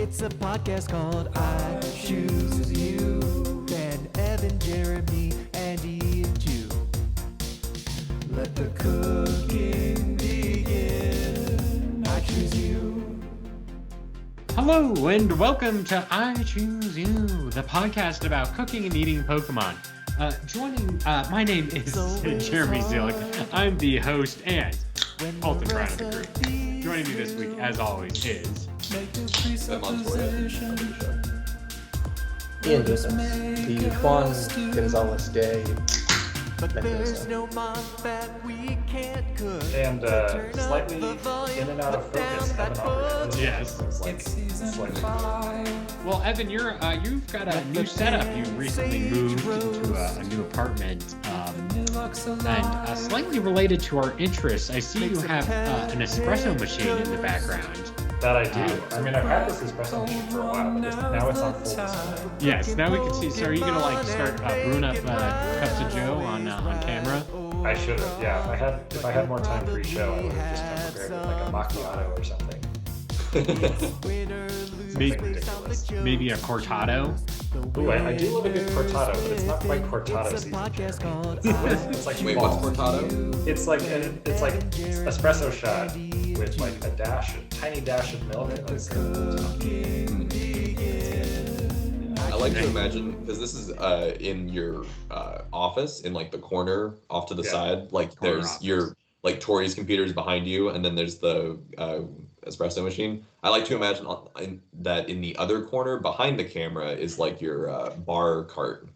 It's a podcast called I Choose You. Ben, Evan, Jeremy, Andy, and Jew. Let the cooking begin. I choose you. Hello and welcome to I Choose You, the podcast about cooking and eating Pokemon. My name is Jeremy Zillick. I'm the host and ultimate friend of the group. Joining me this week, as always, is Ian Joseph, the Juan Gonzalez Day. But there's no month that we can't cook. And slightly in and out of focus, Evan Albert. Yes. It's like slightly. Well, Evan, you've got a new setup. You recently moved into a new apartment, and slightly related to our interests. I see you have an espresso machine in the background. That I do. I mean, I've had this espresso machine for a while, but now it's on full display. Yes, now we can see. So are you gonna start brewing up cups of Joe on camera? I should have. Yeah, if I had more time for each show, I would have just come prepared with like a macchiato or something. Maybe a cortado. Ooh, I do love a good cortado, but it's not quite cortado season. It's like wait, what's cortado? It's like espresso shot with like a tiny dash of milk. I like to imagine, because this is in your office, in like the corner off to the side, like there's office. Your like Tori's computers behind you, and then there's the espresso machine. I like to imagine that in the other corner behind the camera is like your bar cart,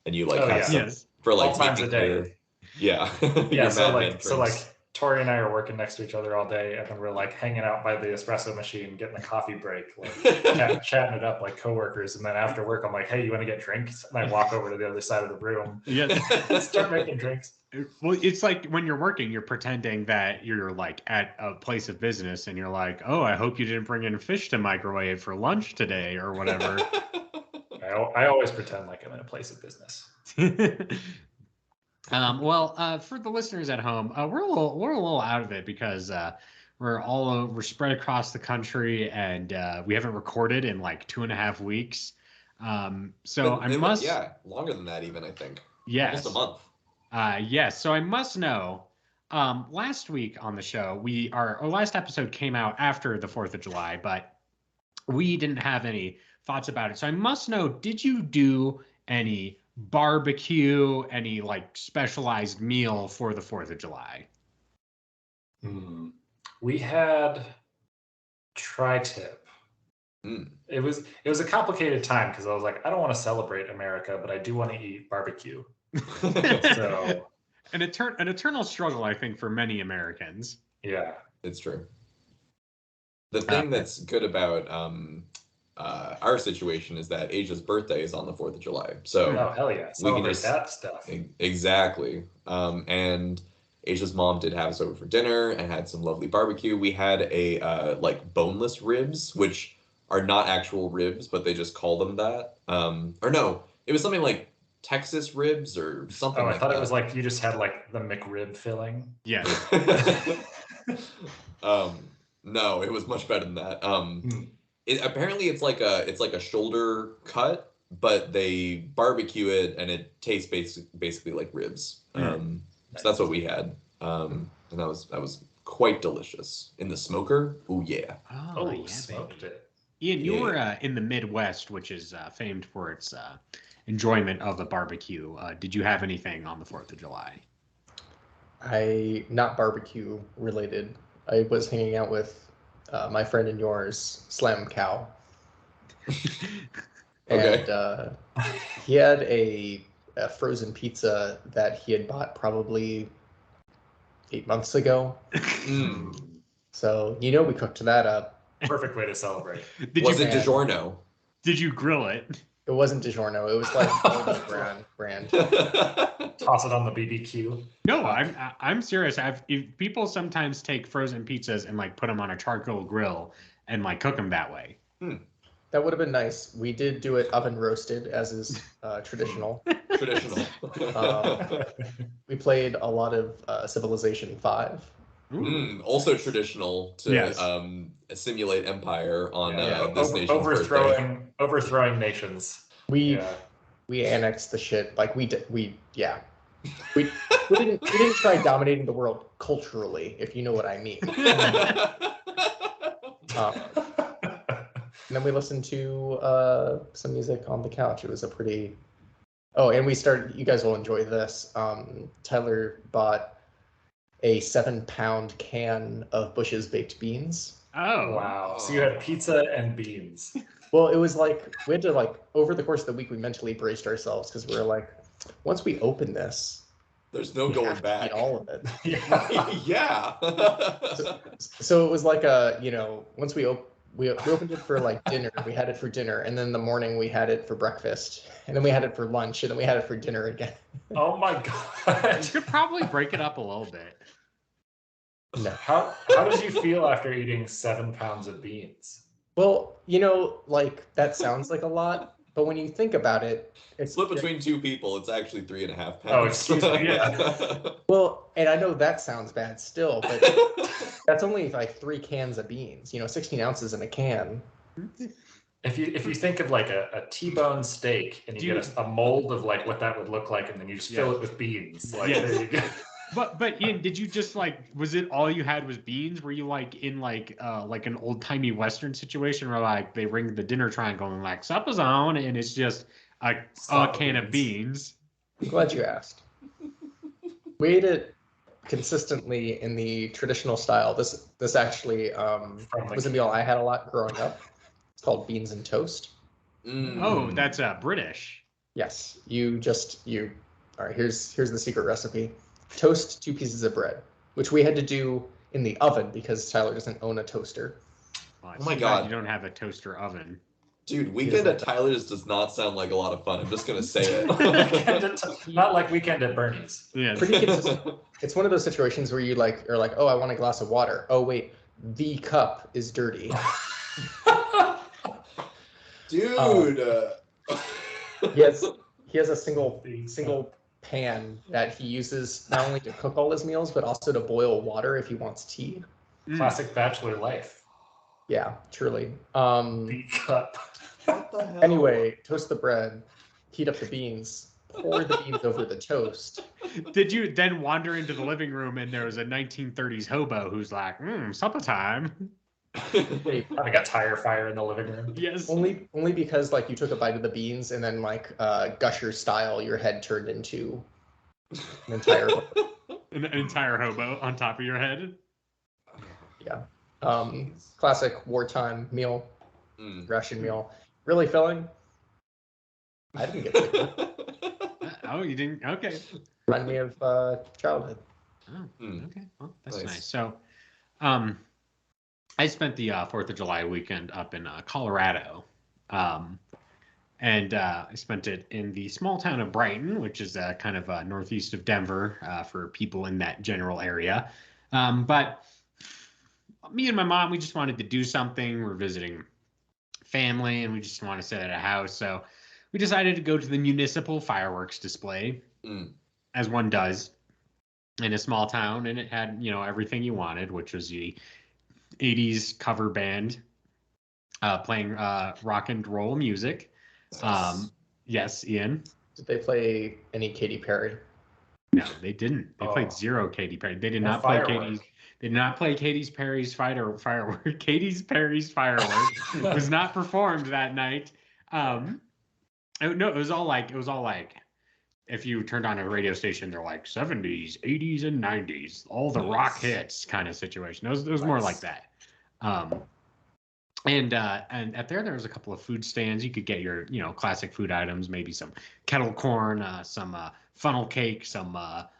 and you like have some for like all times a day. Yeah. Yeah. So like Tori and I are working next to each other all day, and then we're like hanging out by the espresso machine, getting a coffee break, like chatting it up like coworkers. And then after work, I'm like, "Hey, you want to get drinks?" And I walk over to the other side of the room. Yeah. Start making drinks. Well, it's like when you're working, you're pretending that you're like at a place of business, and you're like, "Oh, I hope you didn't bring in fish to microwave for lunch today," or whatever. I always pretend like I'm in a place of business. For the listeners at home, we're a little out of it because we're spread across the country, and we haven't recorded in like 2.5 weeks. Longer than that even, I think. Yes. Almost a month. Yes. So I must know. Last week on the show, our last episode came out after the 4th of July, but we didn't have any thoughts about it. So I must know, did you do any barbecue, any like specialized meal for the 4th of July? We had tri-tip. It was a complicated time because I was like, I don't want to celebrate America, but I do want to eat barbecue. So an eternal struggle, I think, for many Americans. Yeah, it's true. The thing that's good about our situation is that Asia's birthday is on the 4th of July. So hell yeah, we can just that stuff. Exactly. And Asia's mom did have us over for dinner and had some lovely barbecue. We had a like boneless ribs, which are not actual ribs, but they just call them that. Or no, it was something like Texas ribs or something. I thought it was like you just had like the McRib filling. Yeah. No, it was much better than that. Apparently it's like a shoulder cut, but they barbecue it and it tastes basically like ribs. So that's what we had. And that was quite delicious in the smoker. Ooh yeah. Oh yeah, smoked it. Ian, you were in the Midwest, which is famed for its enjoyment of the barbecue. Did you have anything on the 4th of July? Not barbecue related. I was hanging out with my friend and yours, Slam Cow. Okay. And he had a frozen pizza that he had bought probably 8 months ago. So, we cooked that up. Perfect way to celebrate. Was it DiGiorno? Did you grill it? It wasn't DiGiorno. It was like brand. Toss it on the BBQ. No, I'm serious. If people sometimes take frozen pizzas and like put them on a charcoal grill and like cook them that way. That would have been nice. We did do it oven roasted, as is traditional. Traditional. We played a lot of Civilization 5. Also traditional to Yes. simulate empire on Yeah. this nation's birthday. Overthrowing nations. We annexed the shit. Like we didn't try dominating the world culturally, if you know what I mean. And then we listened to some music on the couch. It was a pretty. Oh, and we started. You guys will enjoy this. Tyler bought a 7-pound can of Bush's baked beans. Oh wow! So you had pizza and beans. Well, it was like we had to over the course of the week we mentally braced ourselves because we were like, once we open this, there's no going back. Eat all of it. Yeah. So it was like once we opened it for dinner, we had it for dinner, and then in the morning we had it for breakfast, and then we had it for lunch, and then we had it for dinner again. Oh my god! You could probably break it up a little bit. No. How did you feel after eating 7 pounds of beans? Well, that sounds like a lot, but when you think about it, it's split between 2 people. It's actually 3.5 pounds. Oh, excuse me. Yeah. Well, and I know that sounds bad still, but that's only 3 cans of beans. 16 ounces in a can. If you think of a T-bone steak and you get a mold of what that would look like, and then you just fill it with beans. There you go. But Ian, did you just was it all you had was beans? Were you in an old timey Western situation where they ring the dinner triangle and supper's on, and it's just a can of beans? I'm glad you asked. We ate it consistently in the traditional style. This actually was a meal I had a lot growing up. It's called beans and toast. Oh, that's British. Yes, you. All right. Here's the secret recipe. Toast 2 pieces of bread, which we had to do in the oven because Tyler doesn't own a toaster. Oh my god, you don't have a toaster oven. Dude, weekend at Tyler's does not sound like a lot of fun. I'm just gonna say it. Not like weekend at Bernie's. Yeah. Pretty consistent. It's one of those situations where you are like, oh, I want a glass of water. Oh wait, the cup is dirty. Dude. He has a single pan that he uses not only to cook all his meals but also to boil water if he wants tea. Classic bachelor life. Yeah, truly. The cup. What the hell? Anyway, toast the bread, heat up the beans, pour the beans over the toast. Did you then wander into the living room and there was a 1930s hobo who's like, supper time? I got tire fire in the living room. Yes. Only because you took a bite of the beans and then Gusher style, your head turned into an entire an entire hobo on top of your head. Yeah. Classic wartime meal, ration meal. Really filling. I didn't get sick. Oh, you didn't? Okay. Remind me of childhood. Oh, okay. Well, that's nice. So, I spent the 4th of July weekend up in Colorado. And I spent it in the small town of Brighton, which is kind of northeast of Denver for people in that general area. But me and my mom, we just wanted to do something. We're visiting family, and we just want to sit at a house. So we decided to go to the municipal fireworks display, as one does in a small town. And it had, everything you wanted, which was the 80s cover band playing rock and roll music. Yes, Ian. Did they play any Katy Perry? No, they didn't. They played zero Katy Perry. They did not play Katy. They did not play Katy Perry's firework. Katy Perry's firework was not performed that night. No, it was all like if you turned on a radio station, they're like 70s, 80s, and 90s, all the rock hits kind of situation. It was more like that. And at there was a couple of food stands. You could get your classic food items, maybe some kettle corn, some funnel cake, some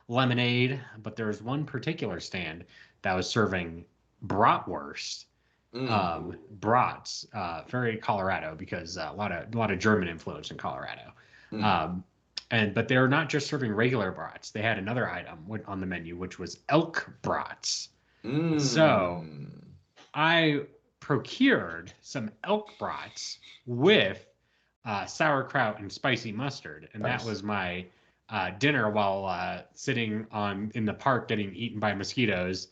lemonade. But there was one particular stand that was serving bratwurst, brats, very Colorado because a lot of German influence in Colorado. But they were not just serving regular brats. They had another item on the menu, which was elk brats. So I procured some elk brats with sauerkraut and spicy mustard, and that was my dinner while sitting in the park getting eaten by mosquitoes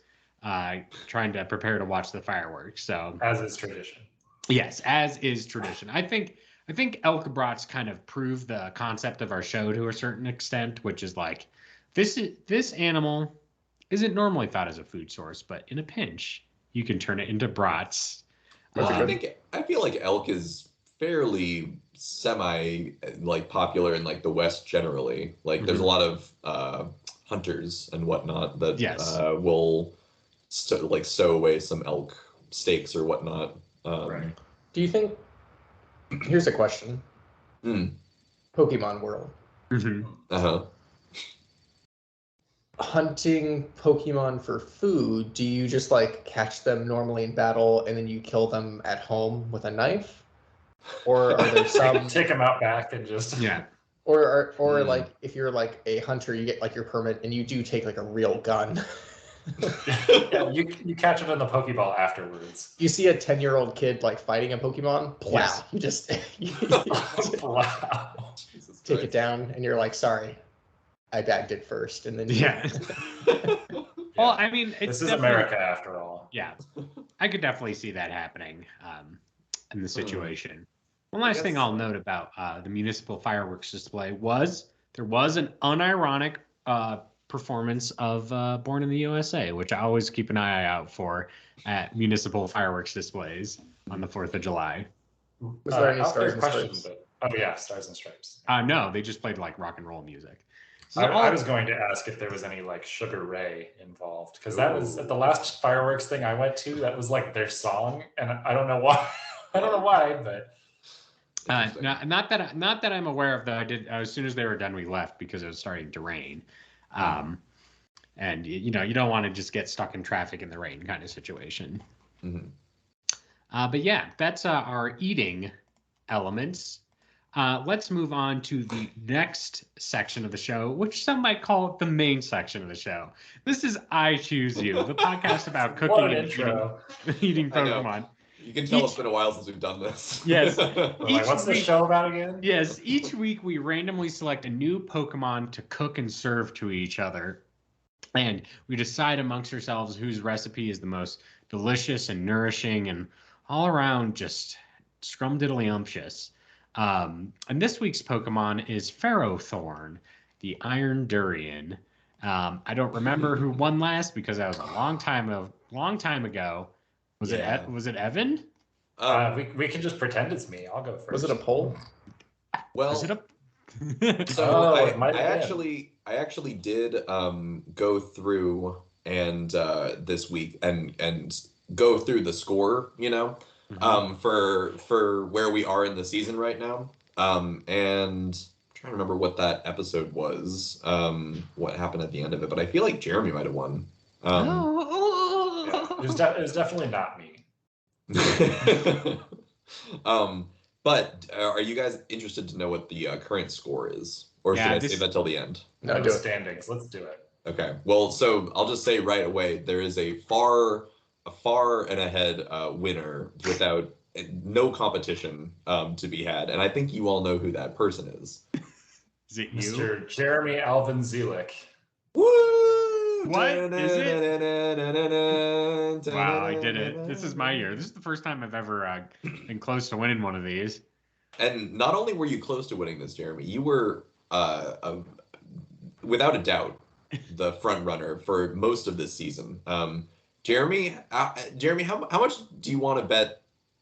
trying to prepare to watch the fireworks. So as is tradition. Yes, as is tradition. I think elk brats kind of prove the concept of our show to a certain extent, which is like this animal isn't normally thought as a food source, but in a pinch, you can turn it into brats. I feel like elk is fairly semi like popular in like the West generally. Like there's a lot of hunters and whatnot that will stow away some elk steaks or whatnot. Right. Do you think? Here's a question. Pokemon World. Hunting Pokemon for food, do you just like catch them normally in battle and then you kill them at home with a knife? Or are there some take them out back and just or like if you're like a hunter, you get like your permit and you do take like a real gun. Yeah, you catch it in the Pokeball afterwards. You see a 10-year-old kid like fighting a Pokemon, plow. Yes. You just Wow. take it down and you're like, sorry, I bagged it first. And then Well, I mean, this is America after all. Yeah, I could definitely see that happening in the situation. One last thing I'll note about the municipal fireworks display was there was an unironic performance of Born in the USA, which I always keep an eye out for at municipal fireworks displays on the 4th of July. Was there any Stars and Stripes? Stars and Stripes. No, they just played like rock and roll music. So I was going to ask if there was any like Sugar Ray involved, because that was at the last fireworks thing I went to. That was like their song, and I don't know why. I don't know why, but not that I'm aware of. Though I did as soon as they were done, we left because it was starting to rain. And you don't want to just get stuck in traffic in the rain kind of situation. But yeah, that's our eating elements. Let's move on to the next section of the show, which some might call the main section of the show. This is I Choose You, the podcast about cooking and eating Pokemon. You can tell it's been a while since we've done this. Yes. What's the show about again? Yes. Each week we randomly select a new Pokemon to cook and serve to each other. And we decide amongst ourselves whose recipe is the most delicious and nourishing and all around just scrumdiddlyumptious. And this week's Pokemon is Ferrothorn, the Iron Durian. I don't remember who won last because that was a long time ago. Was it Evan? We can just pretend it's me. I'll go first. Was it a poll? Well, was it a so I actually did go through and this week and go through the score, for where we are in the season right now. And I'm trying to remember what that episode was, what happened at the end of it, but I feel like Jeremy might have won. It was definitely not me. But are you guys interested to know what the current score is? Or should I save that till the end? No, do standings. Let's do it. Okay. Well, so I'll just say right away, there is a far and ahead winner without no competition to be had. And I think you all know who that person is. Is it you? Mr. Jeremy Alvin Zielik. Woo! What is it? Wow, I did it. This is my year. This is the first time I've ever been close to winning one of these. And not only were you close to winning this, Jeremy, you were, without a doubt, the front runner for most of this season. Jeremy, how much do you want to bet?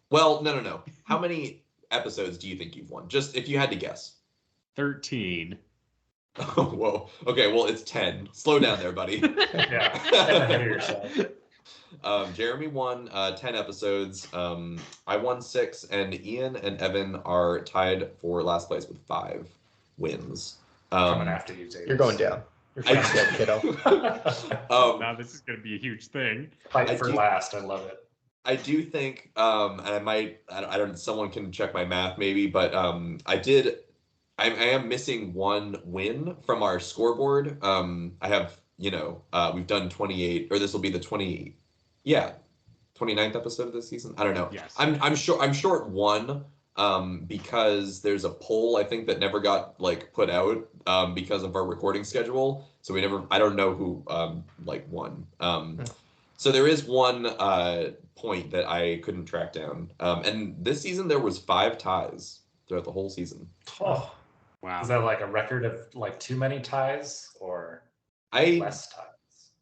Well, no. How many episodes do you think you've won? Just if you had to guess. 13. Oh, whoa. Okay, well, it's 10. Slow down there, buddy. Yeah, ahead of yourself. Jeremy won 10 episodes. I won 6, and Ian and Evan are tied for last place with 5 wins. Coming after you, Davis. You're going down. You're fine, kiddo. Now this is going to be a huge thing. Fight for last. I love it. I do think, and I don't. Someone can check my math maybe, but I am missing 1 win from our scoreboard. I have, we've done 28, or this will be the 29th episode of this season. I don't know. Yes. I'm short 1 because there's a poll I think that never got put out because of our recording schedule. So I don't know who won. So there is one point that I couldn't track down. And this season there was 5 ties throughout the whole season. Oh, Wow. Is that like a record of like too many ties or I less ties?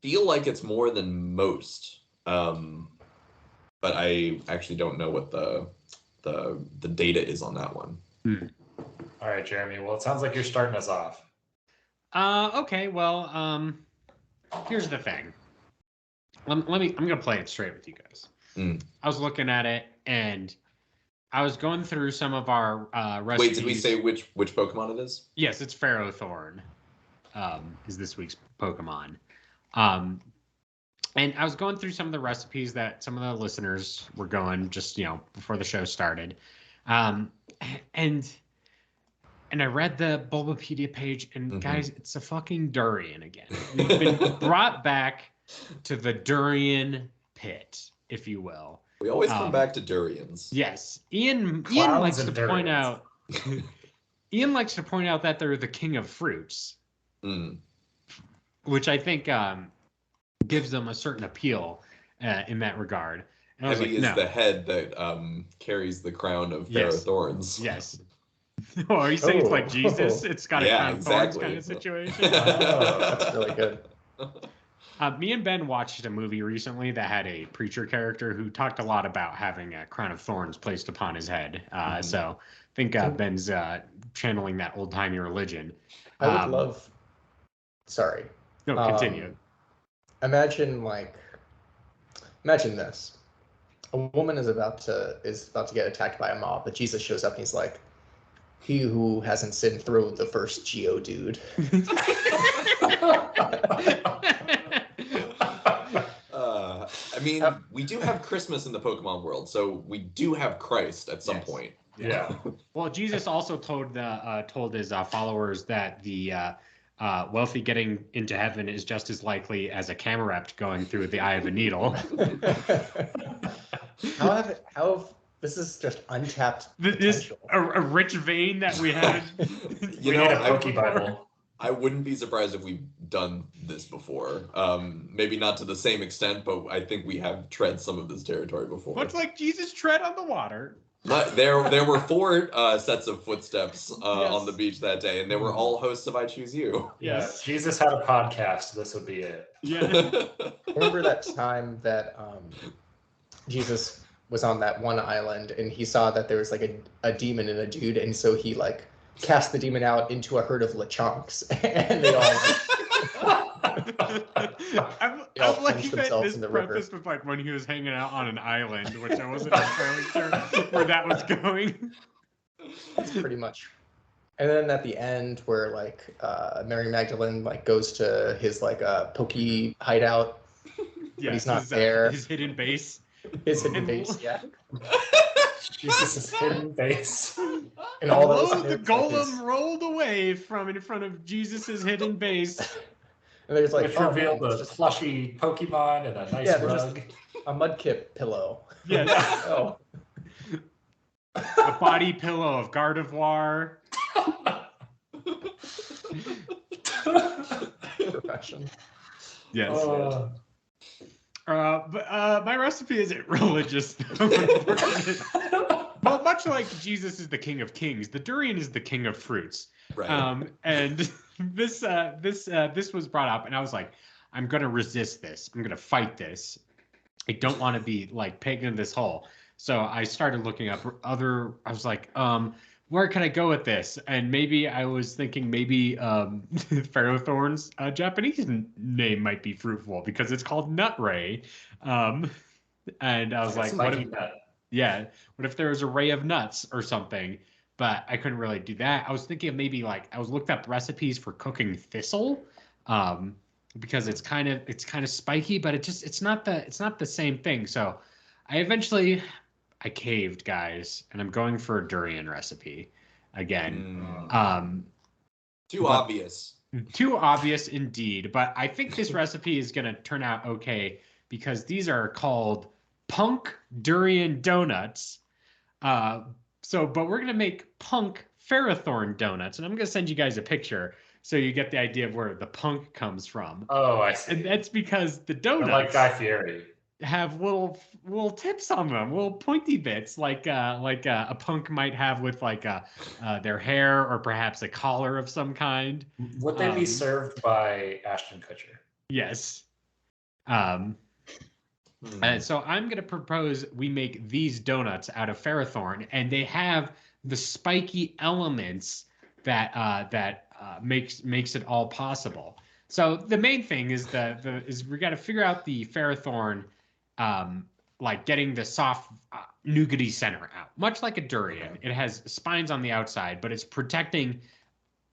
feel like it's more than most. But I actually don't know what the data is on that one. All right, Jeremy. Well, it sounds like you're starting us off. Okay. Well, here's the thing. I'm gonna play it straight with you guys. I was looking at it and I was going through some of our recipes. Wait, did we say which Pokemon it is? Yes, it's Ferrothorn. Is this week's Pokemon. And I was going through some of the recipes that some of the listeners were going just, before the show started. And I read the Bulbapedia page, and guys, it's a fucking durian again. We've been brought back to the durian pit, if you will. We always come back to durians. Yes. Ian likes to point out Ian likes to point out that they're the king of fruits. Which I think gives them a certain appeal in that regard. And I was Heavy like, is the head that carries the crown of Ferrothorns. Yes. Oh, are you saying it's like Jesus? It's got a crown of thorns kind of situation? Oh, that's really good. Me and Ben watched a movie recently that had a preacher character who talked a lot about having a crown of thorns placed upon his head. So I think Ben's channeling that old-timey religion. I would love... Sorry. No, continue. Imagine this. A woman is about to get attacked by a mob, but Jesus shows up and he's like, "He who hasn't sinned, throw the first Geodude." I mean, we do have Christmas in the Pokemon world, so we do have Christ at some point. Yeah. Well, Jesus also told his followers that the wealthy getting into heaven is just as likely as a Camerupt going through the eye of a needle. This is just untapped This potential. a rich vein that we haven't. You We know, need a Pokebible. I wouldn't be surprised if we've done this before. Maybe not to the same extent, but I think we have tread some of this territory before. Much like Jesus tread on the water. But there were 4 sets of footsteps on the beach that day, and they were all hosts of I Choose You. Yes. Yeah, Jesus had a podcast. This would be it. Yeah. Remember that time that Jesus was on that one island and he saw that there was like a demon and a dude, and so he like cast the demon out into a herd of Lechonks, and they all I'm looking at themselves this in the river. preface with like when he was hanging out on an island, which I wasn't entirely sure where that was going. That's pretty much. And then at the end, where like Mary Magdalene like goes to his like Poke hideout, but he's not there. His hidden base. His hidden base, yeah. Jesus' hidden base. And all those The notes, like, golem rolled away from in front of Jesus's hidden base. and there's like Which revealed a plushy Pokemon and a nice rug. a Mudkip pillow. Yes. Oh, A body pillow of Gardevoir. perfection. Yes. Uh, But my recipe isn't religious. Well, much like Jesus is the king of kings, the durian is the king of fruits. Right. And this was brought up, and I was like, I'm gonna resist this. I'm gonna fight this. I don't want to be like pegged in this hole. So I started looking up other. I was like, where can I go with this? And maybe I was thinking Ferrothorn's Japanese name might be fruitful because it's called Nutray. And I was like, what if there was a ray of nuts or something? But I couldn't really do that. I was thinking of maybe like I was looked up recipes for cooking thistle, because it's kind of spiky, but it's not the same thing. So I caved, guys, and I'm going for a durian recipe again. Too obvious. Too obvious indeed, but I think this recipe is going to turn out okay because these are called punk durian donuts. But we're going to make punk Ferrothorn donuts, and I'm going to send you guys a picture So you get the idea of where the punk comes from. Oh, I see. And that's because the They're donuts like Guy Fieri. have little tips on them, little pointy bits, like a punk might have with like their hair or perhaps a collar of some kind. Would they be served by Ashton Kutcher? Yes. So I'm going to propose we make these donuts out of Ferrothorn, and they have the spiky elements that makes it all possible. So the main thing is is we got to figure out the Ferrothorn, like getting the soft nougaty center out, much like a durian. It has spines on the outside, but it's protecting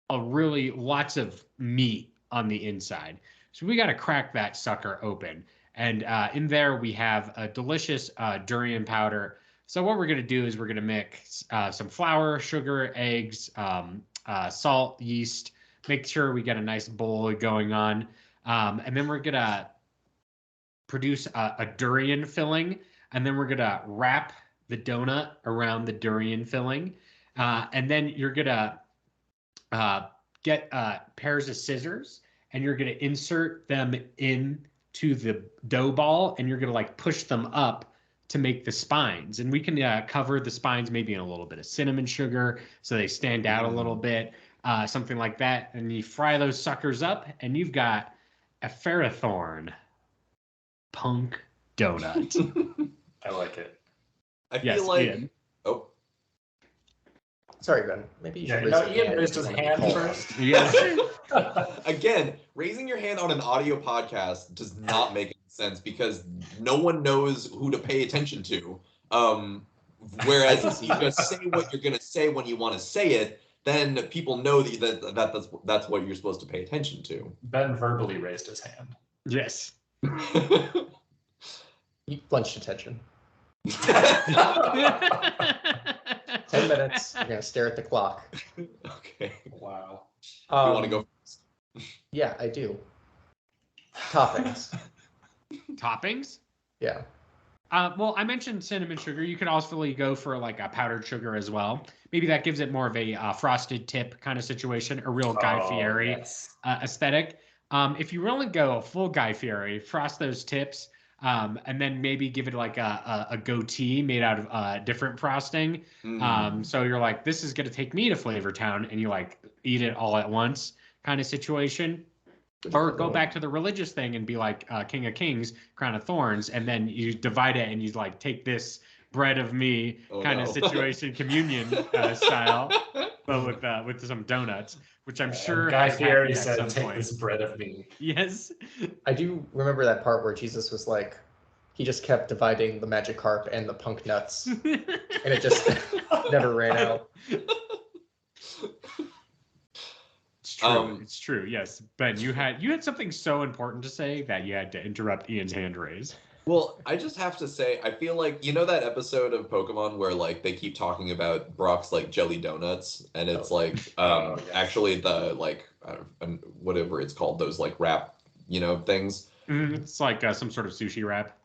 lots of meat on the inside. So we got to crack that sucker open. And in there, we have a delicious durian powder. So what we're going to do is we're going to mix some flour, sugar, eggs, salt, yeast, make sure we get a nice bowl going on. And then we're going to produce a durian filling. And then we're going to wrap the donut around the durian filling. And then you're going to get pairs of scissors, and you're going to insert them into the dough ball, and you're going to like push them up to make the spines. And we can cover the spines maybe in a little bit of cinnamon sugar so they stand out a little bit, something like that. And you fry those suckers up, and you've got a Ferrothorn punk donut. I like it. I feel like Ian. Oh, Sorry, Ben. Maybe you should Ian raised his hand first. Yes. again, raising your hand on an audio podcast does not make any sense because no one knows who to pay attention to. Whereas if you just say what you're gonna say when you want to say it, then people know that's what you're supposed to pay attention to. Ben verbally raised his hand. Yes. You flinched attention. 10 minutes. You're gonna stare at the clock. Okay. Wow. You want to go first? Yeah, I do. Toppings. Toppings? Yeah. Well, I mentioned cinnamon sugar. You could also go for like a powdered sugar as well. Maybe that gives it more of a frosted tip kind of situation, a real Guy Fieri aesthetic. If you really go full Guy Fieri, frost those tips, and then maybe give it like a goatee made out of different frosting. So you're like, this is going to take me to Flavor Town, and you like eat it all at once kind of situation. Or go back to the religious thing and be like King of Kings, Crown of Thorns, and then you divide it and you like take this bread of me kind of situation, communion style, but with some donuts, which I'm sure Guy Fieri said, "Take point. this bread of me." Yes. I do remember that part where Jesus was like, he just kept dividing the Magikarp and the punk nuts, and it just never ran out. It's true. It's true. Yes, Ben, you had something so important to say that you had to interrupt Ian's hand raise. Well, I just have to say, I feel like, you know that episode of Pokemon where like they keep talking about Brock's like jelly donuts, and it's like yes. actually the like whatever it's called, those like wrap, things. It's like some sort of sushi wrap.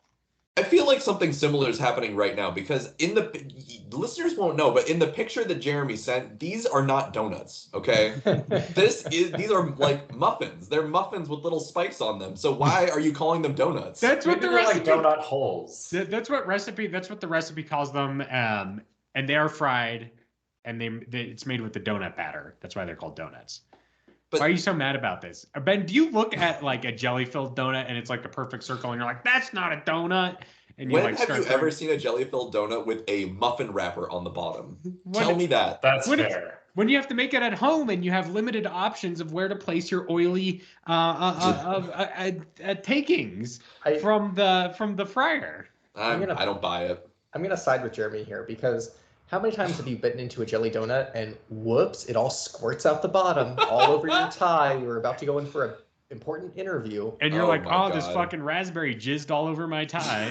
I feel like something similar is happening right now because the listeners won't know, but in the picture that Jeremy sent, these are not donuts, okay? These are like muffins. They're muffins with little spikes on them. So why are you calling them donuts? That's what the Maybe they're recipe. like donut holes. That's what the recipe calls them. And they are fried, and it's made with the donut batter. That's why they're called donuts. But, why are you so mad about this? Ben, do you look at like a jelly-filled donut and it's like a perfect circle and you're like, that's not a donut? And you when have you ever seen a jelly-filled donut with a muffin wrapper on the bottom? Tell me that. That's fair. When you have to make it at home and you have limited options of where to place your oily takings from the fryer. I don't buy it. I'm gonna side with Jeremy here because how many times have you bitten into a jelly donut and whoops, it all squirts out the bottom all over your tie? You were about to go in for an important interview. And you're like, my this God. fucking raspberry jizzed all over my tie.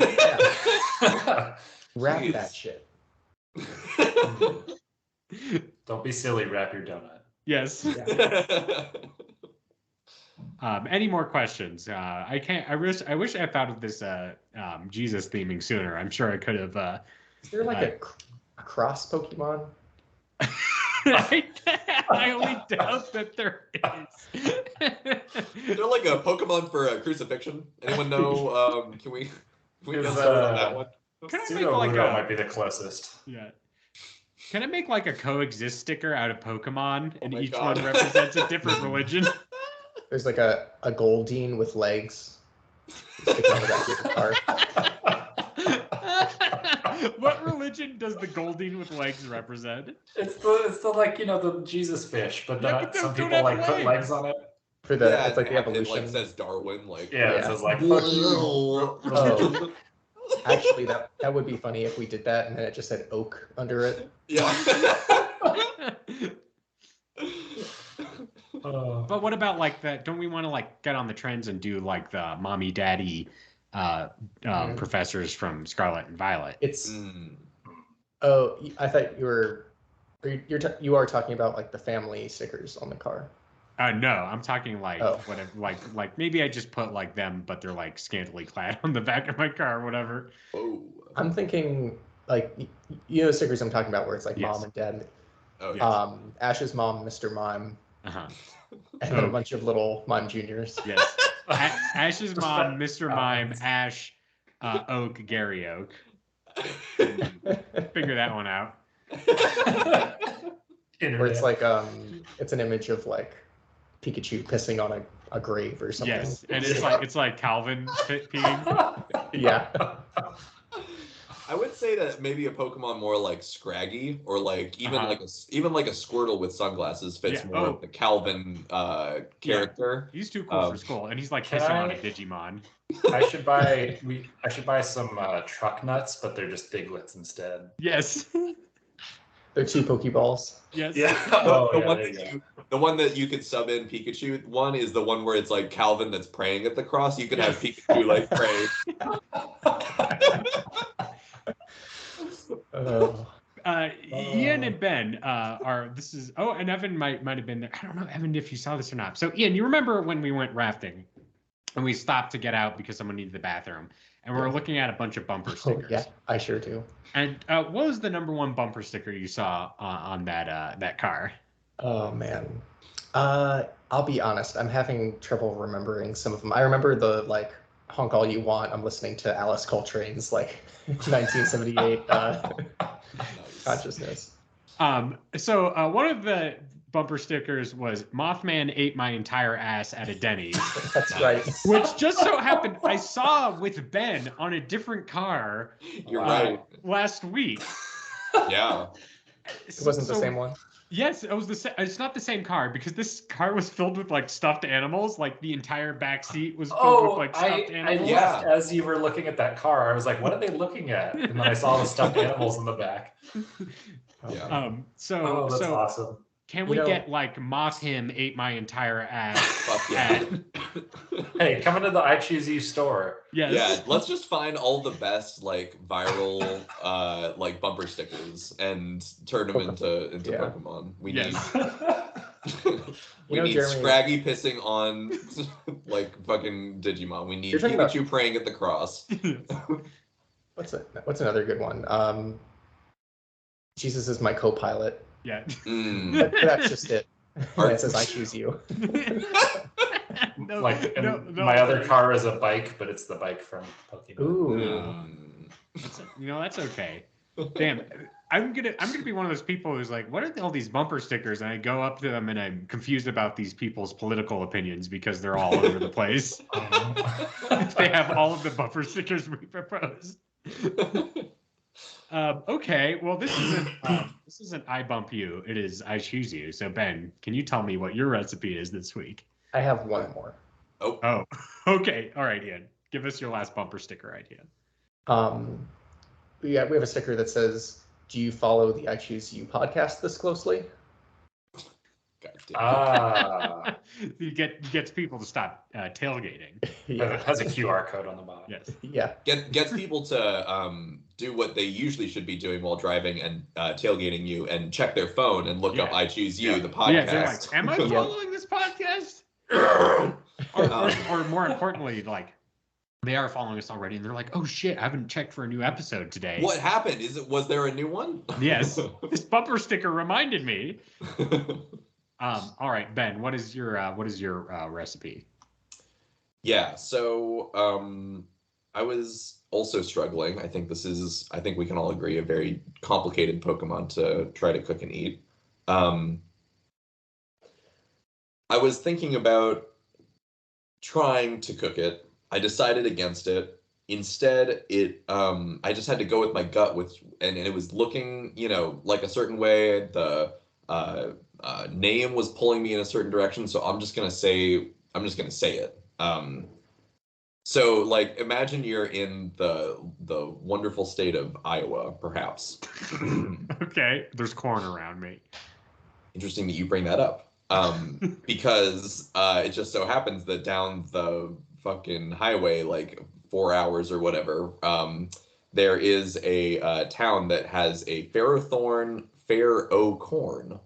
Wrap Jeez. that shit. Don't be silly. Wrap your donut. Yes. Yeah. Any more questions? I wish I thought of this Jesus theming sooner. I'm sure I could have. Is there like a cross Pokemon? I only doubt that there is. Is there like a Pokemon for crucifixion? Anyone know? Can we get started on that one? Can I make like might be the closest. Yeah. Can I make like a coexist sticker out of Pokemon, and each God. one represents a different religion? There's like a Goldeen with legs. Sticking on the back of the car. What religion does the Goldeen with legs represent? It's the like the Jesus fish, but then but some those don't people have like put legs on it. For the it's like the It evolution. like says Darwin, like It says like fuck you. Oh. Actually, that would be funny if we did that and then it just said oak under it. Yeah. But what about like that? Don't we want to like get on the trends and do like the mommy daddy professors from Scarlet and Violet? It's oh, I thought you are talking about like the family stickers on the car. No, I'm talking like whatever, like maybe I just put like them, but they're like scantily clad on the back of my car or whatever. Oh. I'm thinking like the stickers I'm talking about where it's like mom and dad. Oh, yes. Ash's mom, Mr. Mime, Uh-huh. and then a bunch of little Mime Juniors. Yes. Ash's mom, Mr. Mime, Ash, Oak, Gary Oak. Figure that one out. Where it's like it's an image of like Pikachu pissing on a grave or something. Yes, and it's like Calvin peeing. Yeah. I would say that maybe a Pokemon more like Scraggy or like even like a Squirtle with sunglasses fits more of the Calvin character. He's too cool for school, and he's like pissing on a Digimon. I should buy some truck nuts, but they're just Diglets instead. Yes. They're 2 Pokeballs. Yes. Yeah. The one that you could sub in Pikachu. One is the one where it's like Calvin that's praying at the cross. You could have Pikachu like pray. Ian and Ben and Evan might have been there. I don't know, Evan, if you saw this or not. So Ian, you remember when we went rafting and we stopped to get out because someone needed the bathroom, and we were looking at a bunch of bumper stickers. Yeah, I sure do. And what was the number one bumper sticker you saw on that car? Oh man, I'll be honest. I'm having trouble remembering some of them. I remember the like "Honk All You Want." I'm listening to Alice Coltrane's like 1978 consciousness. So one of the bumper stickers was "Mothman ate my entire ass at a Denny's." That's right. Which just so happened I saw with Ben on a different car. You're right. Last week. Yeah. It wasn't the same one. Yes, it was the same. It's not the same car because this car was filled with like stuffed animals. Like the entire back seat was filled with like stuffed animals. I laughed as you were looking at that car. I was like, "What are they looking at?" And then I saw the stuffed animals in the back. Yeah. So that's awesome. Can we get like Moth Him ate my entire ass? Fuck yeah. Hey, come into the I Choose You store. Yes. Yeah, let's just find all the best like viral like bumper stickers and turn them into Pokemon. We need Jeremy, Scraggy pissing on like fucking Digimon. We need Pikachu praying at the cross. What's another good one? Jesus is my co-pilot. Yeah. That's just it. It says I choose you. My other car is a bike, but it's the bike from Pokemon. Ooh. That's okay. Damn, I'm gonna be one of those people who's like, what are all these bumper stickers? And I go up to them and I'm confused about these people's political opinions because they're all over the place. They have all of the bumper stickers we proposed. Okay, well this isn't I bump you. It is I choose you. So Ben, can you tell me what your recipe is this week? I have one more. Oh, okay. All right, Ian. Give us your last bumper sticker idea. We have a sticker that says, "Do you follow the I Choose You podcast this closely?" It gets people to stop tailgating. Yeah. It has a QR code on the bottom. Yes. Yeah. Gets people to do what they usually should be doing while driving and tailgating you and check their phone and look up I Choose You, the podcast. Yeah, they're like, am I following this podcast? or more importantly, like, They are following us already, and they're like, "Oh shit, I haven't checked for a new episode today." What happened? Was there a new one? Yes, this bumper sticker reminded me. All right, Ben, what is your recipe? Yeah, so I was also struggling. I think we can all agree, a very complicated Pokemon to try to cook and eat. I was thinking about trying to cook it. I decided against it. Instead, I just had to go with my gut, and it was looking, like a certain way. The name was pulling me in a certain direction, so I'm just gonna say it. So, like, imagine you're in the wonderful state of Iowa, perhaps. Okay, there's corn around me. Interesting that you bring that up. Because it just so happens that down the fucking highway, like 4 hours or whatever, there is a town that has a Ferrothorn corn.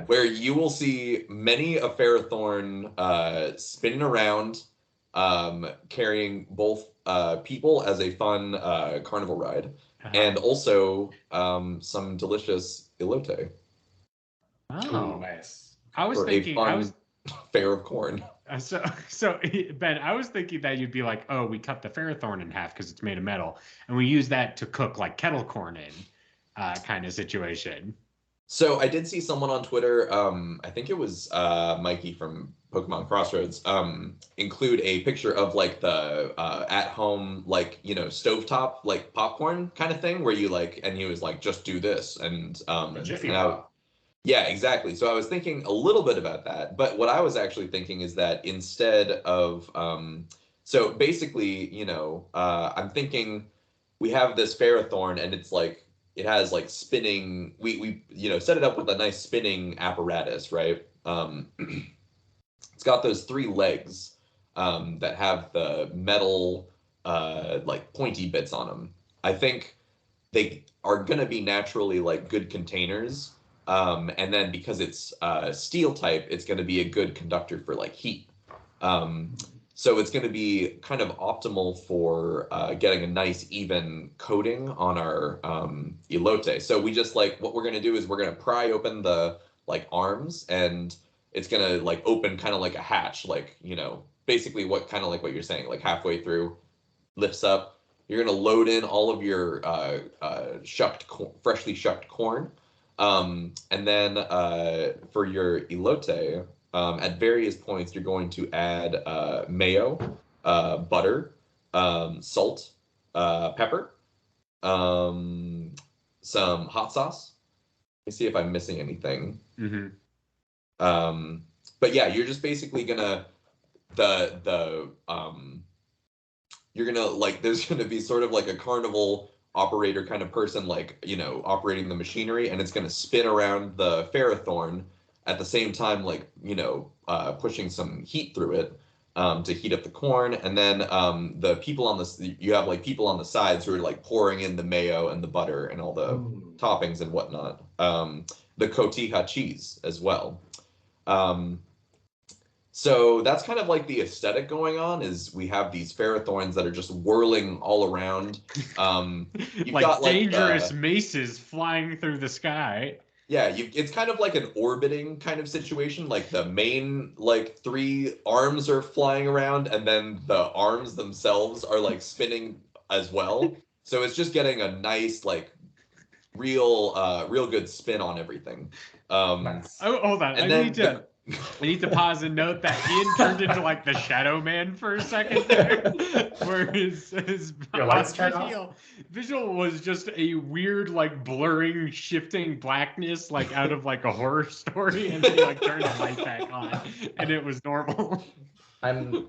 Where you will see many a Ferrothorn spinning around, carrying both people as a fun carnival ride, and also some delicious elote. Oh, nice. I was thinking, fair of corn. So Ben, I was thinking that you'd be like, oh, we cut the Ferrothorn in half because it's made of metal, and we use that to cook like kettle corn in, kind of situation. So I did see someone on Twitter, I think it was Mikey from Pokemon Crossroads, include a picture of like the at-home, like, stovetop, like popcorn kind of thing, where you and he was like, just do this, and Jiffy Pop. Yeah, exactly. So I was thinking a little bit about that, but what I was actually thinking is that instead of, so basically, I'm thinking we have this Ferrothorn, and it's like, it has like spinning, we set it up with a nice spinning apparatus, right? It's got those 3 legs that have the metal, like pointy bits on them. I think they are going to be naturally like good containers. And then because it's steel type, it's going to be a good conductor for like heat. So it's going to be kind of optimal for getting a nice even coating on our elote. So we just what we're going to do is we're going to pry open the arms, and it's going to open kind of like a hatch, basically what you're saying, like halfway through, lifts up. You're going to load in all of your freshly shucked corn. And then for your elote, at various points, you're going to add mayo, butter, salt, pepper, some hot sauce. Let me see if I'm missing anything. Mm-hmm. But yeah, you're just basically gonna you're gonna there's gonna be sort of like a carnival operator kind of person, operating the machinery, and it's going to spin around the Ferrothorn at the same time, pushing some heat through it to heat up the corn. And then the people you have people on the sides who are pouring in the mayo and the butter and all the toppings and whatnot. The cotija cheese as well. So that's kind of the aesthetic going on, is we have these Ferrothorns that are just whirling all around. You've got dangerous maces flying through the sky. Yeah, it's kind of like an orbiting kind of situation. The main 3 arms are flying around, and then the arms themselves are spinning as well. So it's just getting a nice real good spin on everything. Nice. Oh, hold on. I need to pause and note that Ian turned into the Shadow Man for a second there, where his visual was just a weird blurring, shifting blackness out of a horror story, and then he turned the light back on, and it was normal. I'm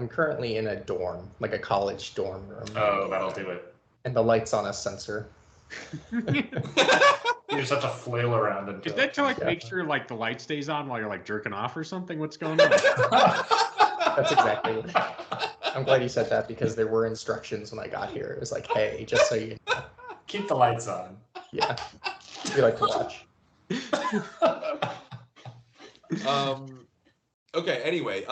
currently in a dorm, a college dorm room. Oh, that'll do it. And the light's on a sensor. You just have to flail around until... Is that to make sure the light stays on while you're jerking off or something? What's going on? That's exactly what... I'm glad you said that, because there were instructions when I got here. It was hey, just so you know. Keep the lights on. Yeah. We like to watch. Okay, anyway.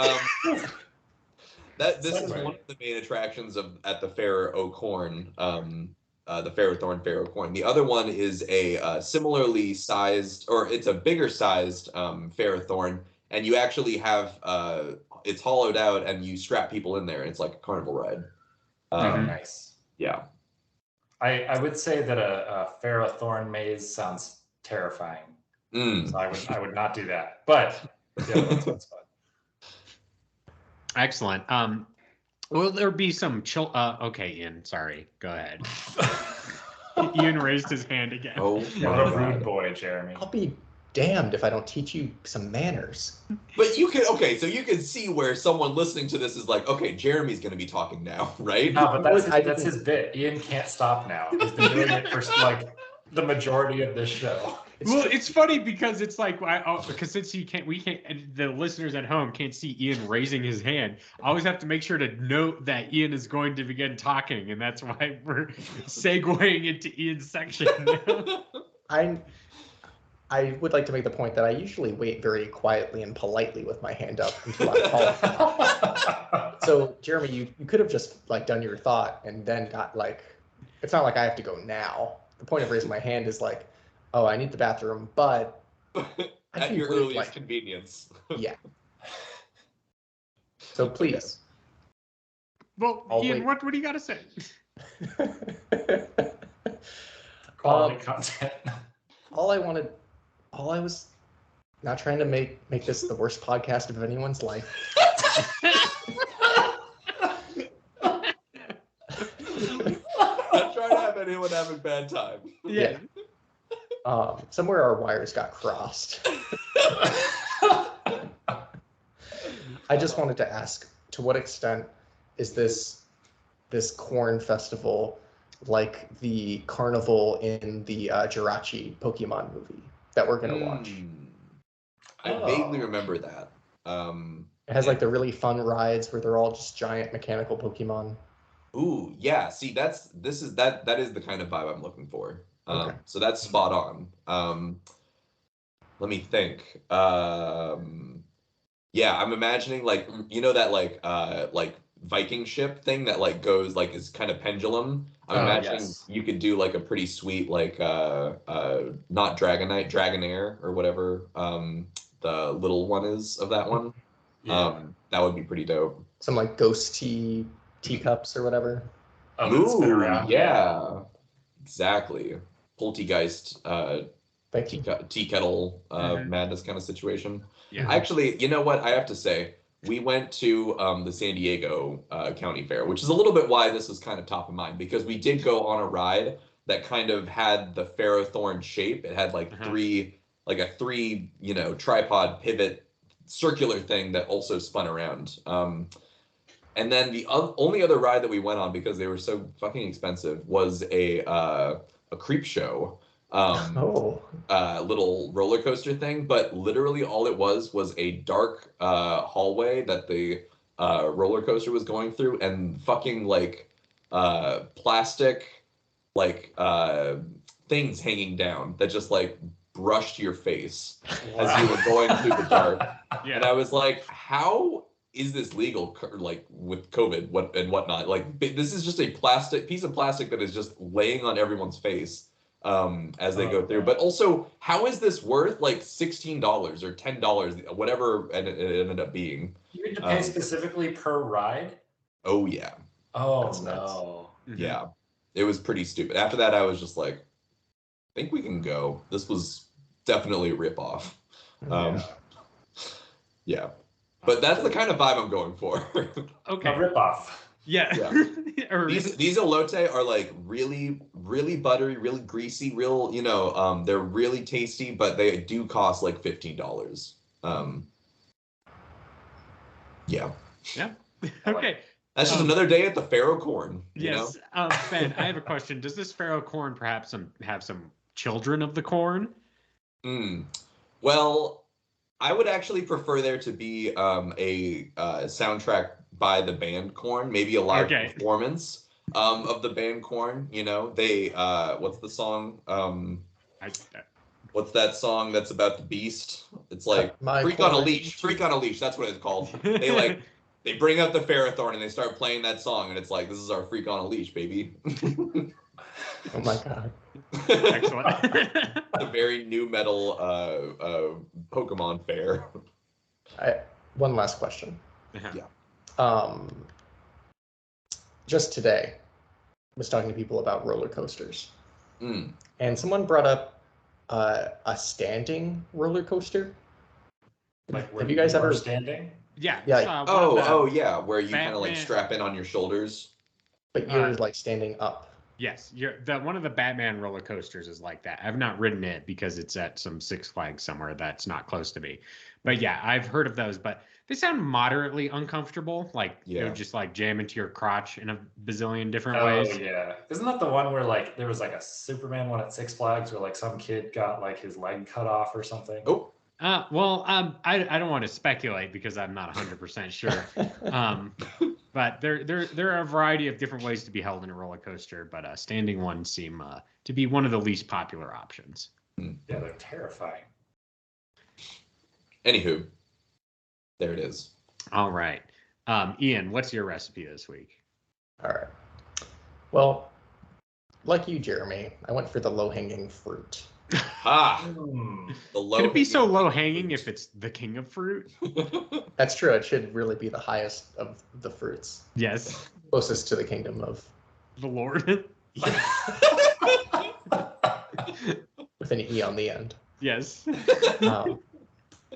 This is one of the main attractions at the Ferrothorn, the Ferrothorn. The other one is a similarly sized, or it's a bigger sized Ferrothorn, and you actually have it's hollowed out, and you strap people in there, and it's like a carnival ride. Nice. Yeah. I would say that a Ferrothorn maze sounds terrifying. So I would not do that. But yeah, that sounds fun. Excellent. Will there be some okay, Ian, sorry. Go ahead. Ian raised his hand again. Oh, What a rude boy, Jeremy. I'll be damned if I don't teach you some manners. But you can, so you can see where someone listening to this is like, okay, Jeremy's going to be talking now, right? No, but that's his bit. Ian can't stop now. He's been doing it for like the majority of this show. It's funny because it's like because since the listeners at home can't see Ian raising his hand, I always have to make sure to note that Ian is going to begin talking, and that's why we're segueing into Ian's section. I would like to make the point that I usually wait very quietly and politely with my hand up until I'm called. So, Jeremy, you could have just like done your thought and then got like, it's not like I have to go now. The point of raising my hand is like, oh, I need the bathroom, but at your earliest convenience. Yeah. So please. Well, Ian, what do you got to say? Quality content. All I was not trying to make this the worst podcast of anyone's life. Not trying to have anyone have a bad time. Yeah. Somewhere our wires got crossed. I just wanted to ask, to what extent is this corn festival like the carnival in the Jirachi Pokemon movie that we're gonna watch? I vaguely remember that. It has like the really fun rides where they're all just giant mechanical Pokemon. Ooh, yeah. See, that is the kind of vibe I'm looking for. Okay. So that's spot on. Let me think. Yeah, I'm imagining like that like Viking ship thing that like goes like is kind of pendulum. I'm imagining you could do like a pretty sweet like not Dragonite, Dragonair or whatever the little one is of that one. Yeah. That would be pretty dope. Some like ghost teacups or whatever. That's been around. Yeah. Exactly. Poltergeist Thank you. tea kettle madness kind of situation. Yeah. Actually, you know what? I have to say, we went to the San Diego County Fair, which is a little bit why this is kind of top of mind, because we did go on a ride that kind of had the Ferrothorn shape. It had like three tripod pivot circular thing that also spun around. And then the only other ride that we went on, because they were so fucking expensive, was a creep show. Little roller coaster thing, but literally all it was a dark hallway that the roller coaster was going through, and fucking like plastic like things hanging down that just like brushed your face as you were going through the dark. Yeah. And I was like, how is this legal, like with COVID and whatnot? Like, this is just a piece of plastic that is just laying on everyone's face as they go through. But also, how is this worth like $16 or $10, whatever it ended up being? You had to pay specifically per ride? Oh yeah. Oh no. Yeah. It was pretty stupid. After that, I was just like, I think we can go. This was definitely a ripoff. Yeah. But that's the kind of vibe I'm going for. Okay. A ripoff. Yeah. These elote are like really, really buttery, really greasy, real, they're really tasty, but they do cost like $15. Yeah. Yeah. Okay. That's just another day at the Ferrothorn. Yes. Ben, I have a question. Does this Ferrothorn perhaps have some children of the corn? Well, I would actually prefer there to be a soundtrack by the band Korn, maybe a live performance of the band Korn. They what's the song? What's that song that's about the beast? It's like Freak on a Leash. Freak on a Leash. That's what it's called. They like They bring out the Ferrothorn and they start playing that song, and it's like, this is our freak on a leash, baby. Oh my god. Excellent. A very new metal Pokemon fair. One last question. Yeah. Just today, I was talking to people about roller coasters, and someone brought up a standing roller coaster. Like, have you guys ever standing? Yeah. Yeah. Yeah, where you kind of like Batman- strap in on your shoulders. But you're like standing up. Yes, one of the Batman roller coasters is like that. I've not ridden it because it's at some Six Flags somewhere that's not close to me. But yeah, I've heard of those, but they sound moderately uncomfortable. Like it would just like jam into your crotch in a bazillion different ways. Oh yeah, isn't that the one where like there was like a Superman one at Six Flags where like some kid got like his leg cut off or something? Oh. I don't want to speculate because I'm not 100% sure. But there are a variety of different ways to be held in a roller coaster, but standing ones seem to be one of the least popular options. Yeah, they're terrifying. Anywho, there it is. All right. Ian, what's your recipe this week? All right. Well, like you, Jeremy, I went for the low-hanging fruit. The low. Could it be so low-hanging if it's the king of fruit? That's true. It should really be the highest of the fruits. Yes. Closest to the kingdom of The Lord. with an E on the end. Yes.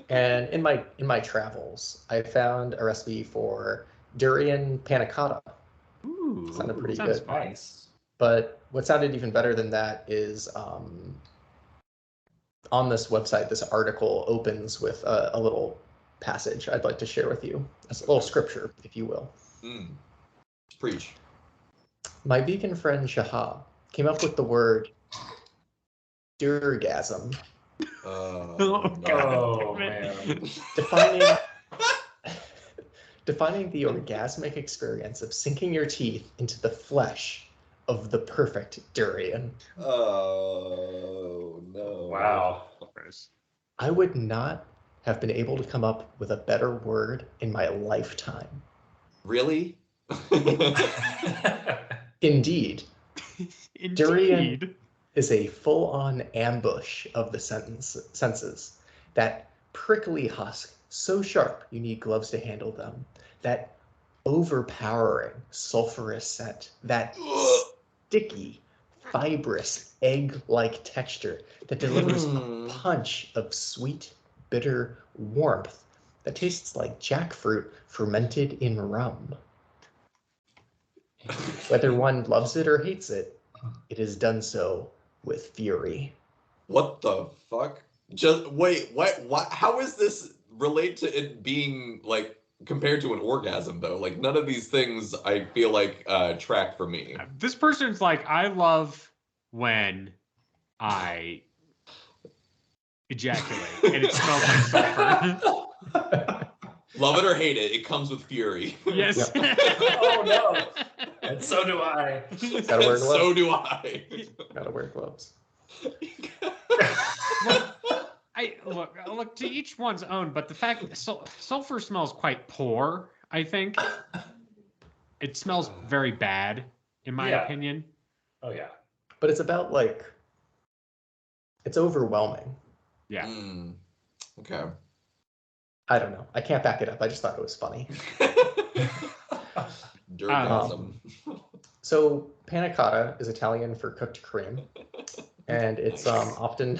And in my travels, I found a recipe for durian panna cotta. Ooh, sounded pretty sounds good. fun. Nice. But what sounded even better than that is on this website, this article opens with a little passage I'd like to share with you. It's a little scripture, if you will. Preach. My vegan friend Shahab came up with the word durgasm. Oh man. Defining the orgasmic experience of sinking your teeth into the flesh of the perfect durian. Oh no. Wow. I would not have been able to come up with a better word in my lifetime. Really? Indeed. Indeed. Durian is a full-on ambush of the senses. That prickly husk, so sharp you need gloves to handle them. That overpowering sulfurous scent. That sticky, fibrous, egg-like texture that delivers a punch of sweet, bitter warmth that tastes like jackfruit fermented in rum. Whether one loves it or hates it, it is done so with fury. What the fuck? Just wait, what? How is this relate to it being like compared to an orgasm though? Like none of these things I feel like track for me. This person's like, I love when I ejaculate and it smells like sulfur. Love it or hate it, it comes with fury. Yes. Oh no. And so do I. Gotta wear gloves. So do I. Gotta wear gloves. Look to each one's own, but the fact that sulfur smells quite poor, I think. It smells very bad, in my opinion. Oh yeah. But it's about like, it's overwhelming. Yeah. Okay. I don't know. I can't back it up. I just thought it was funny. Durgasm. So panna cotta is Italian for cooked cream, and it's often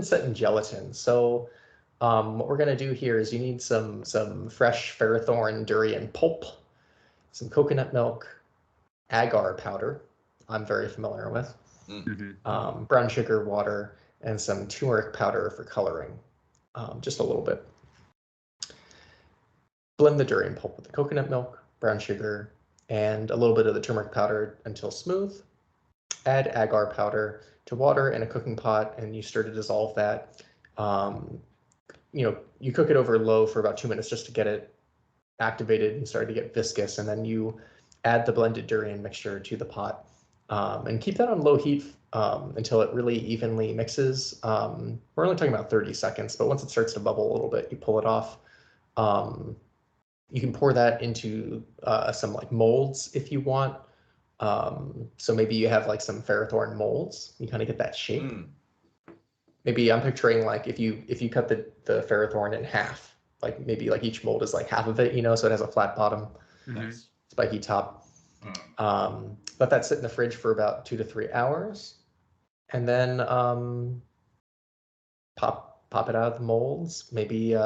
set in gelatin. So what we're gonna do here is you need some fresh Ferrothorn durian pulp, some coconut milk, agar powder, I'm very familiar with, brown sugar, water, and some turmeric powder for coloring, just a little bit. Blend the durian pulp with the coconut milk, brown sugar, and a little bit of the turmeric powder until smooth. Add agar powder to water in a cooking pot, and you stir to dissolve that. You cook it over low for about 2 minutes just to get it activated and start to get viscous, and then you add the blended durian mixture to the pot, and keep that on low heat until it really evenly mixes. We're only talking about 30 seconds, but once it starts to bubble a little bit, you pull it off. You can pour that into some like molds if you want. So maybe you have like some Ferrothorn molds. You kind of get that shape. Maybe I'm picturing like if you cut the Ferrothorn in half, like maybe like each mold is like half of it, so it has a flat bottom, spiky top. Let that sit in the fridge for about 2 to 3 hours, and then pop it out of the molds. Maybe put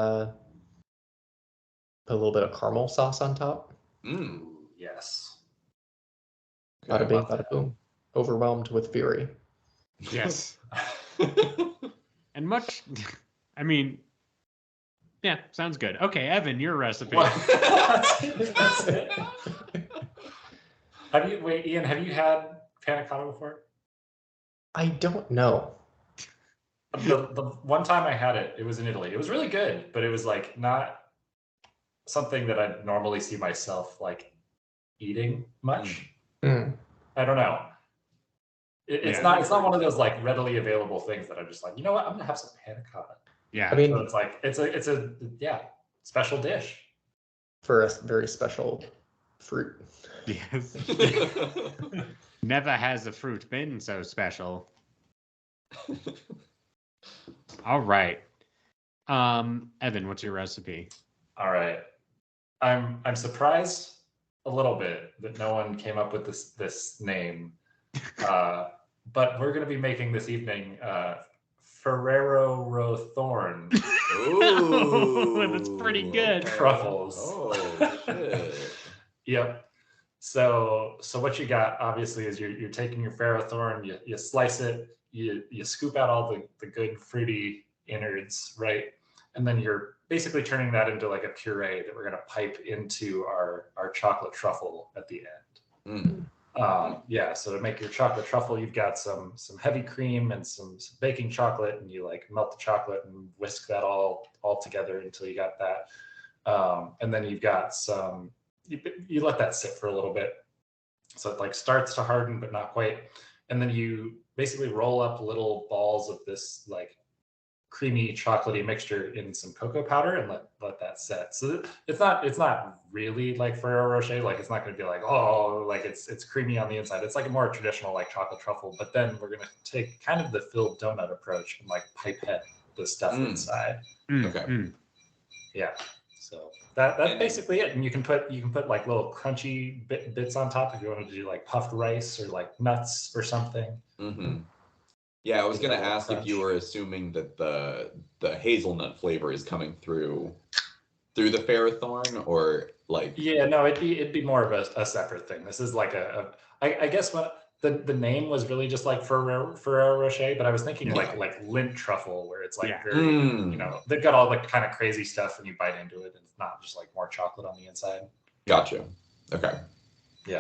a little bit of caramel sauce on top. Yes. Bada bing, bada boom. Overwhelmed with fury. Yes. And much, I mean, yeah, sounds good. Okay, Evan, your recipe. That's it. Ian, have you had panna cotta before? I don't know. The one time I had it, it was in Italy. It was really good, but it was like not something that I'd normally see myself like eating much. I don't know. It's not one of those like readily available things that I'm just like, you know what, I'm gonna have some panna cotta. Yeah. I mean, so it's like it's a special dish for a very special fruit. Yes. Never has a fruit been so special. All right. Evan, what's your recipe? All right. I'm surprised a little bit that no one came up with this name. But we're going to be making this evening Ferrothorn. Ooh, that's pretty good. Truffles. Oh shit. Yep. So what you got obviously is you're taking your Ferrothorn, you slice it, you scoop out all the good fruity innards, right? And then you're basically turning that into like a puree that we're going to pipe into our chocolate truffle at the end. So to make your chocolate truffle, you've got some heavy cream and some baking chocolate, and you like melt the chocolate and whisk that all together until you got that. And then you've got you let that sit for a little bit, so it like starts to harden but not quite. And then you basically roll up little balls of this like creamy chocolatey mixture in some cocoa powder and let that set. So it's not really like Ferrero Rocher. Like it's not going to be like, oh, like it's creamy on the inside. It's like a more traditional like chocolate truffle. But then we're going to take kind of the filled donut approach and like pipette the stuff inside. Okay. Yeah. So that's basically it. And you can put like little crunchy bits on top if you want to do like puffed rice or like nuts or something. Yeah, I was gonna ask if you were assuming that the hazelnut flavor is coming through the Ferrothorn, or like. Yeah, no, it'd be more of a separate thing. This is like I guess what the name was really just like Ferrero Rocher, but I was thinking like lint truffle, where it's like very they've got all the kind of crazy stuff and you bite into it and it's not just like more chocolate on the inside. Gotcha. Okay. Yeah.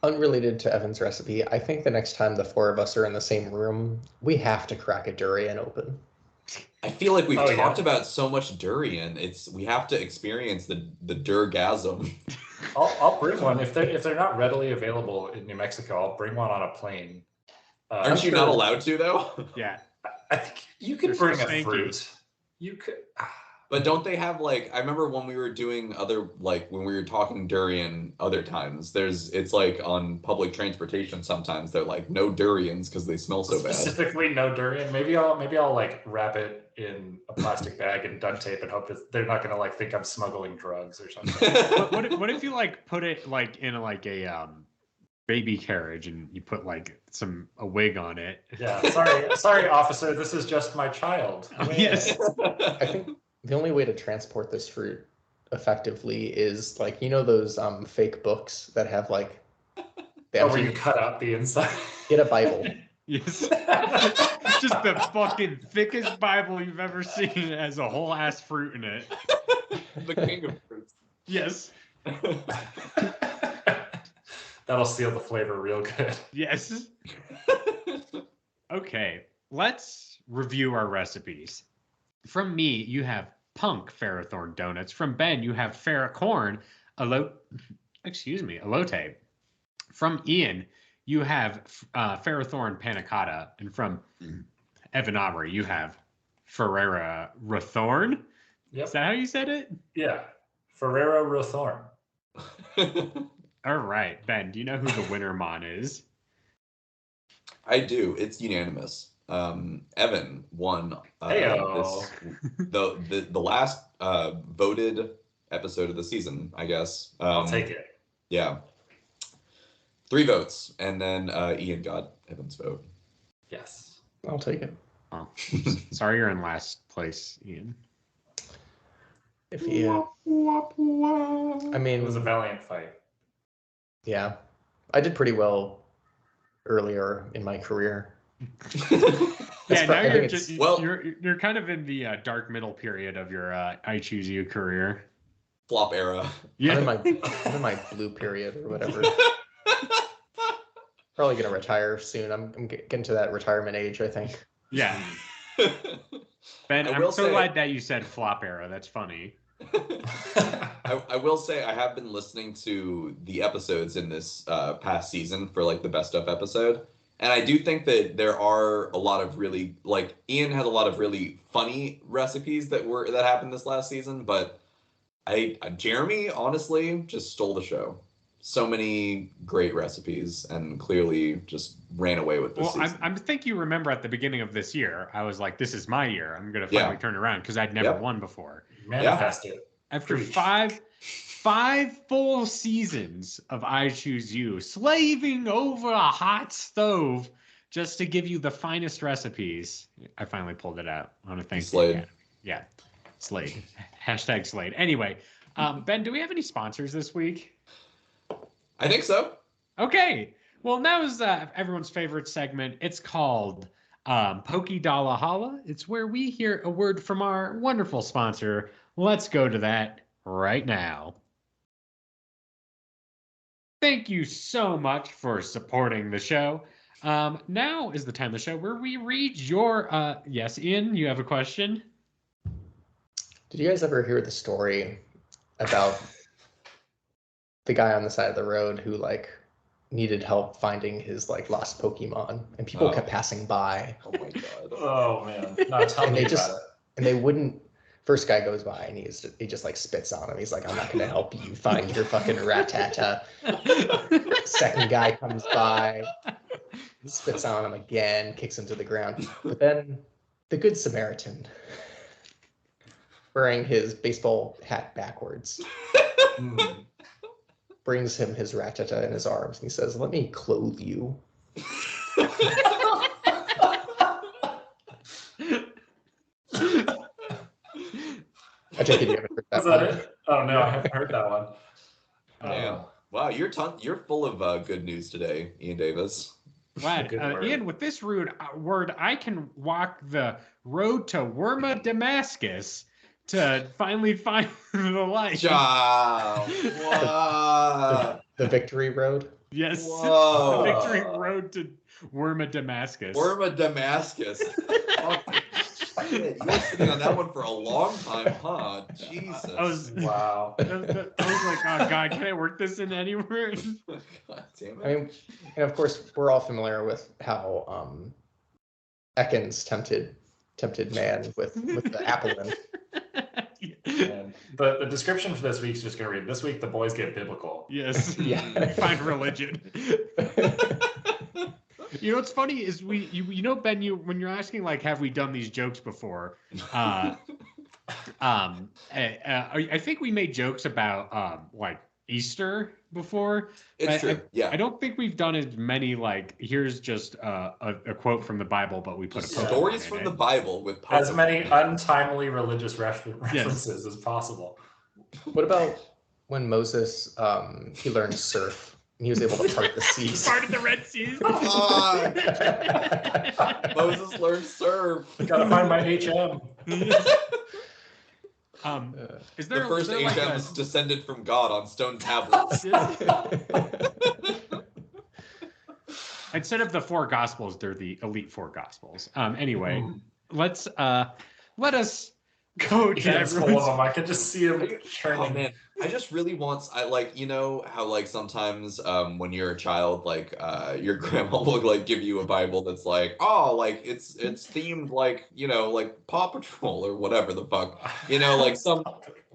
Unrelated to Evan's recipe, I think the next time the four of us are in the same room, we have to crack a durian open. I feel like we've talked about so much durian. We have to experience the durgasm. I'll bring one if they're not readily available in New Mexico. I'll bring one on a plane. Aren't you not allowed to though? Yeah, I think you could bring a fruit. You could. But don't they have like, I remember when we were doing when we were talking durian other times, it's like on public transportation sometimes they're like no durians because they smell so bad. Specifically no durian. Maybe I'll like wrap it in a plastic bag and duct tape and hope that they're not gonna like think I'm smuggling drugs or something. What if you like put it like in like a baby carriage and you put like a wig on it? Yeah, sorry officer, this is just my child. Yes. I think the only way to transport this fruit effectively is like, those fake books that have like where you cut out the inside. Get a Bible. Yes. Just the fucking thickest Bible you've ever seen. It has a whole ass fruit in it. The king of fruits. Yes. That'll seal the flavor real good. Yes. Okay, let's review our recipes. From me, you have punk Ferrothorn donuts. From Ben, you have Ferrocorn elote. From Ian, you have Ferrothorn panna cotta. And from Evan Aubrey, you have Ferrero Rothorn. Is that how you said it? Yeah. Ferrothorn. All right, Ben, do you know who the winner mon is? I do. It's unanimous. Evan won the last voted episode of the season, I guess. I'll take it. Yeah. 3 votes, and then Ian got Evan's vote. Yes. I'll take it. Oh, sorry you're in last place, Ian. I mean, It was a valiant fight. Yeah, I did pretty well earlier in my career. Now you're kind of in the dark middle period of your I Choose You career. Flop era. Yeah. I'm in my blue period or whatever. Probably gonna retire soon. I'm getting to that retirement age, I think. Yeah. Ben, I'm so glad that you said flop era. That's funny. I will say I have been listening to the episodes in this past season for like the best of episode, and I do think that there are a lot of really, like, Ian had a lot of really funny recipes that happened this last season, but Jeremy honestly just stole the show. So many great recipes, and clearly just ran away with this season. I think you remember at the beginning of this year, I was like, this is my year. I'm going to finally turn around because I'd never won before. Manifest it. After five full seasons of I Choose You, slaving over a hot stove just to give you the finest recipes, I finally pulled it out. I want to thank Slade. you. Yeah, Slade. Hashtag Slade. Anyway, Ben, do we have any sponsors this week? I think so. Okay. Well, now is everyone's favorite segment. It's called Pokey Dalla Holla. It's where we hear a word from our wonderful sponsor. Let's go to that right now. Thank you so much for supporting the show. Now is the time of the show where we read your... yes, Ian, you have a question? Did you guys ever hear the story about the guy on the side of the road who needed help finding his lost Pokemon, and people kept passing by? Oh my god. Oh man. No, tell me about it. And they wouldn't. First guy goes by and he just spits on him. He's like, I'm not gonna help you find your fucking Rattata. Second guy comes by, spits on him again, kicks him to the ground. But then the Good Samaritan, wearing his baseball hat backwards, brings him his Rattata in his arms, and he says, "Let me clothe you." I take it you haven't heard that. Is that it? Oh no, I haven't heard that one. Man. Wow, you're full of good news today, Ian Davis. Glad. Ian, with this word, I can walk the road to Worma Damascus to finally find the light. Wow. The victory road? Yes. Whoa. The victory road to Worma Damascus. Worma Damascus. You were sitting on that one for a long time, huh? Jesus. Wow. I was like, oh God, can I work this in anywhere? God damn it. I mean, and of course, we're all familiar with how Ekans tempted man with the apple in. And the description for this week's just going to read, this week the boys get biblical. Yes. Yeah. Find religion. You know what's funny is you know, Ben, when you're asking have we done these jokes before, I think we made jokes about Easter before. It's true. Yeah. I don't think we've done as many here's just a quote from the Bible, but we put just a Pokemon stories in from it. the Bible with As many untimely religious references as possible. What about when Moses he learned surf and he was able to part the seas? Part of the Red Sea. Moses learned surf. Gotta find my HM. Is there the first HMs descended from God on stone tablets. Instead of the 4 Gospels, they're the elite 4 Gospels. Anyway, let us Coach, He is full of everyone's- them. I could just see him Oh turning. man, I just really want. I like, you know how like sometimes when you're a child, like your grandma will like give you a Bible that's like, oh, like it's themed like, you know, like Paw Patrol or whatever the fuck, you know, like some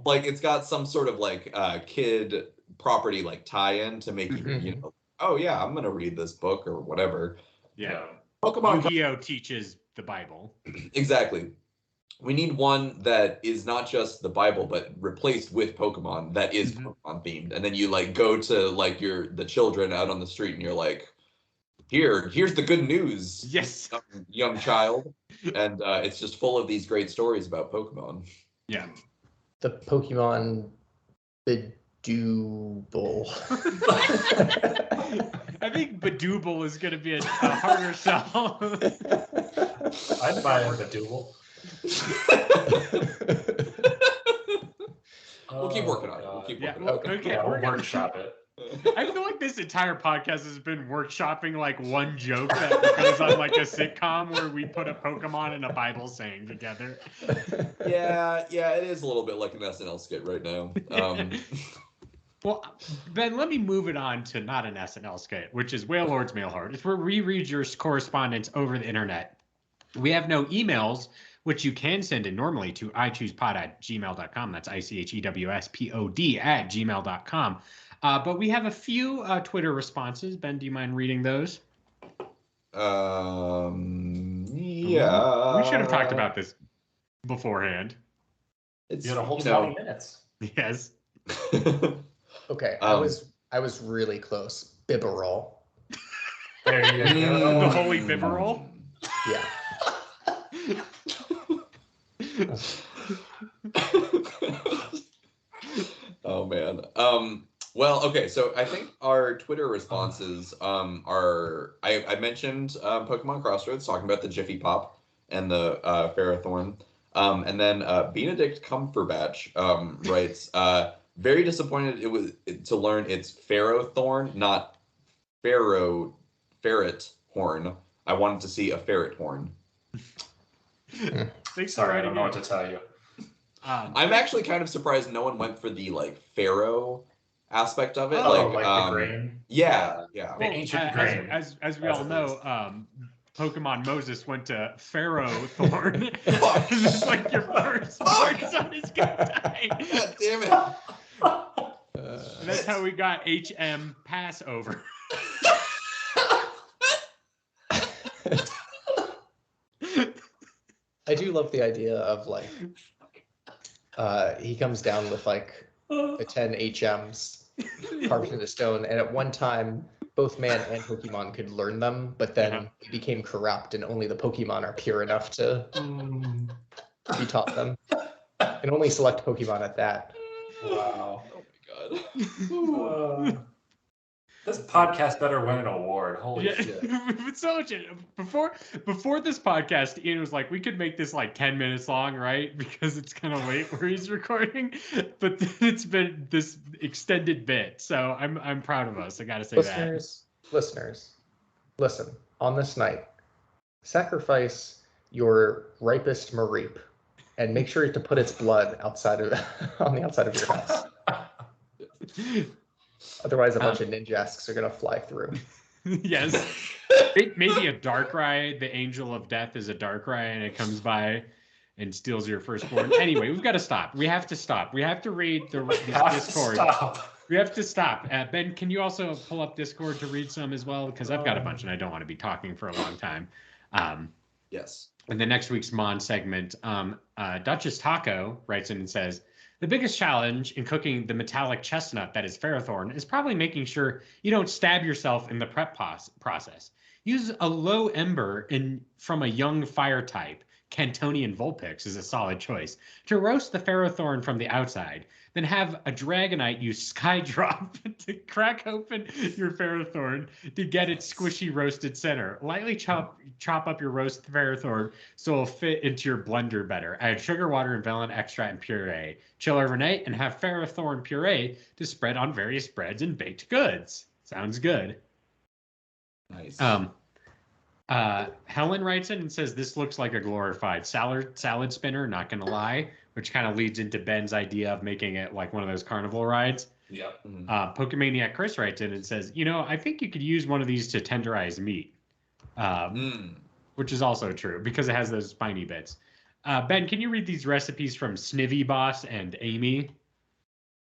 like it's got some sort of like kid property like tie-in to make you, you know, oh yeah, I'm gonna read this book or whatever. Yeah. Pokemon. Yu-Gi-Oh teaches the Bible. Exactly. We need one that is not just the Bible, but replaced with Pokemon that is Pokemon themed. And then you like go to like the children out on the street and you're like, here's the good news. Yes. Young child. And it's just full of these great stories about Pokemon. Yeah. The Pokemon Bedouble. I think Badooble is going to be a harder sell. I'd buy a Badooble. We'll keep working on it. We'll keep working on it. Okay. Yeah, we'll We're gonna workshop it. I feel like this entire podcast has been workshopping like one joke that goes on like a sitcom where we put a Pokemon and a Bible saying together. Yeah, it is a little bit like an SNL skit right now. Well, Ben, let me move it on to not an SNL skit, which is Whale Lord's Mail Heart. It's where we read your correspondence over the internet. We have no emails, which you can send in normally to ichewspod@gmail.com. That's ichewspod@gmail.com. But we have a few Twitter responses. Ben, do you mind reading those? Yeah. We should have talked about this beforehand. It's, You had a whole you know, 20 minutes. Yes. Okay, I was really close. Bibberol. There you The go. Holy Bibberol? Yeah. Oh man. Well, okay, so I think our Twitter responses are I mentioned Pokemon Crossroads talking about the Jiffy Pop and the Ferrothorn. And then Benedict Cumberbatch writes very disappointed to learn it's Ferrothorn, not ferret horn. I wanted to see a ferret horn. Thanks Sorry, for I writing don't know in. what to tell you. I'm actually kind of surprised no one went for the like pharaoh aspect of it. Oh, like the grain? Yeah. The Well, ancient grain. as we As all it know, Pokemon Moses went to Ferrothorn. This is like your first son is gonna die. God damn it. And that's how we got HM Passover. I do love the idea of like he comes down with like the 10 HMs carved into stone, and at one time both man and Pokemon could learn them, but then he became corrupt and only the Pokemon are pure enough to be taught them. And only select Pokemon at that. Wow. Oh my god. This podcast better win an award. Holy shit. But so much before this podcast, Ian was like, we could make this like 10 minutes long, right? Because it's kind of late where he's recording. But then it's been this extended bit. So I'm proud of us. I gotta say Listeners, listen, on this night, sacrifice your ripest Mareep and make sure to put its blood on the outside of your house. Otherwise, a bunch of Ninjasks are gonna fly through. Yes. Maybe a Darkrai, the Angel of Death is a Darkrai, and it comes by and steals your firstborn. Anyway, we've got to stop. We have to stop. We have to read the Discord. We have to stop. Ben, can you also pull up Discord to read some as well? Because I've got a bunch and I don't want to be talking for a long time. Yes. In the next week's Mon segment, Duchess Taco writes in and says, the biggest challenge in cooking the metallic chestnut that is Ferrothorn is probably making sure you don't stab yourself in the prep process. Use a low ember from a young fire type. Cantonian Vulpix is a solid choice to roast the Ferrothorn from the outside. Then have a Dragonite use Skydrop to crack open your Ferrothorn to get its squishy roasted center. Lightly chop up your roast Ferrothorn so it'll fit into your blender better. Add sugar, water, and vanilla extract and puree. Chill overnight and have Ferrothorn puree to spread on various breads and baked goods. Sounds good. Nice. Helen writes in and says, this looks like a glorified salad spinner, not gonna lie. which kind of leads into Ben's idea of making it like one of those carnival rides. Yep. Pokemaniac Chris writes in and says, I think you could use one of these to tenderize meat, which is also true because it has those spiny bits. Ben, can you read these recipes from Snivy Boss and Amy?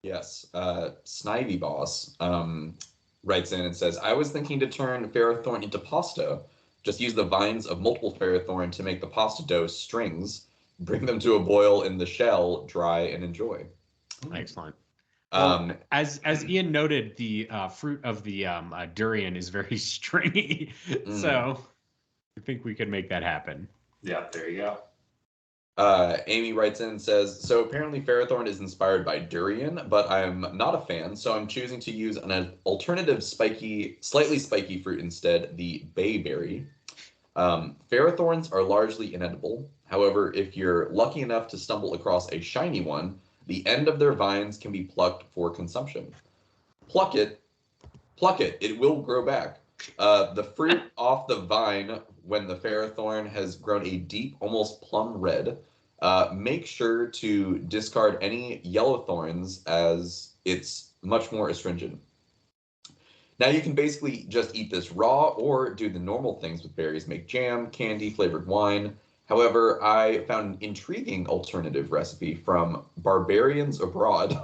Yes. Snivy Boss writes in and says, I was thinking to turn Ferrothorn into pasta. Just use the vines of multiple Ferrothorn to make the pasta dough strings. Bring them to a boil in the shell, dry, and enjoy. Excellent. Well, as Ian noted, the fruit of the durian is very stringy, so I think we could make that happen. Yeah, there you go. Amy writes in and says, so apparently Ferrothorn is inspired by durian, but I'm not a fan, so I'm choosing to use an alternative slightly spiky fruit instead, the bayberry. Ferrothorns are largely inedible. However, if you're lucky enough to stumble across a shiny one, the end of their vines can be plucked for consumption. Pluck it, it will grow back. The fruit off the vine, when the Ferrothorn has grown a deep, almost plum red, make sure to discard any yellow thorns as it's much more astringent. Now you can basically just eat this raw or do the normal things with berries, make jam, candy, flavored wine. However, I found an intriguing alternative recipe from Barbarians Abroad,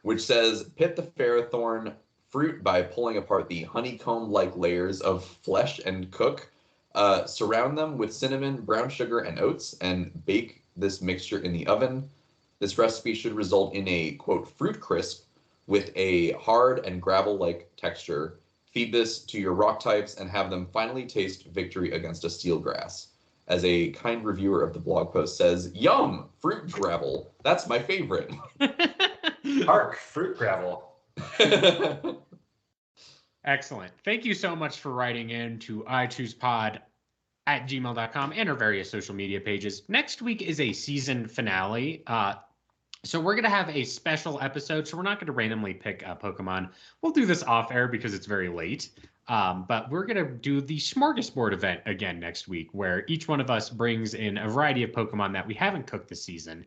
which says pit the Ferrothorn fruit by pulling apart the honeycomb-like layers of flesh and cook. Surround them with cinnamon, brown sugar, and oats, and bake this mixture in the oven. This recipe should result in a, quote, fruit crisp with a hard and gravel-like texture. Feed this to your rock types and have them finally taste victory against a steel grass. As a kind reviewer of the blog post says, yum, fruit gravel. That's my favorite. Hark, fruit gravel. Excellent. Thank you so much for writing in to ichoosepod@gmail.com and our various social media pages. Next week is a season finale. So we're going to have a special episode. So we're not going to randomly pick a Pokemon. We'll do this off air because it's very late. But we're going to do the Smorgasbord event again next week, where each one of us brings in a variety of Pokemon that we haven't cooked this season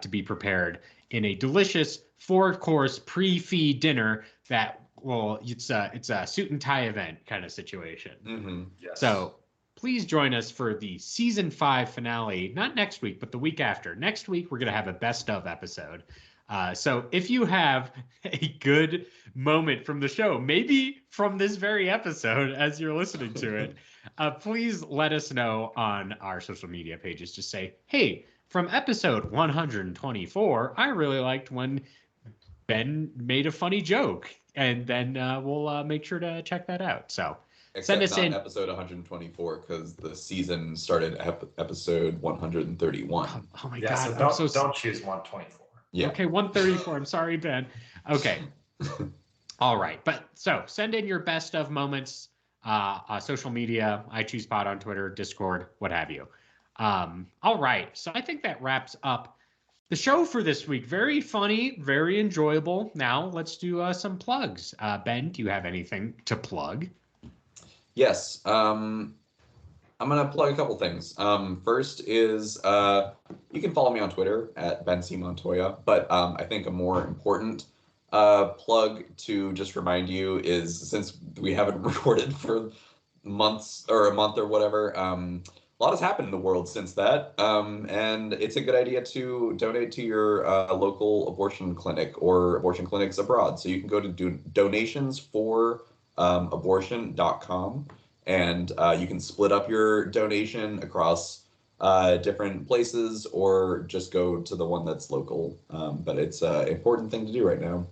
to be prepared in a delicious 4-course pre-feed dinner that, well, it's a suit and tie event kind of situation. Mm-hmm. Yes. So please join us for the season 5 finale, not next week, but the week after. Next week, we're going to have a best of episode. So if you have a good moment from the show, maybe from this very episode as you're listening to it, please let us know on our social media pages. Just say, hey, from episode 124, I really liked when Ben made a funny joke. And then we'll make sure to check that out. So Except send us not in episode 124 because the season started episode 131. Oh my Yeah, God. so don't choose 124. Yeah. Okay, 134. I'm sorry, Ben. Okay. All right. But so send in your best of moments, social media, I Choose Pod on Twitter, Discord, what have you. All right. So I think that wraps up the show for this week. Very funny, very enjoyable. Now let's do some plugs. Ben, do you have anything to plug? Yes. I'm going to plug a couple things. First is you can follow me on Twitter at Ben C. Montoya, but I think a more important plug to just remind you is, since we haven't recorded for months or a month or whatever, a lot has happened in the world since that, and it's a good idea to donate to your local abortion clinic or abortion clinics abroad. So you can go to donationsforabortion.com. And you can split up your donation across different places or just go to the one that's local. But it's an important thing to do right now.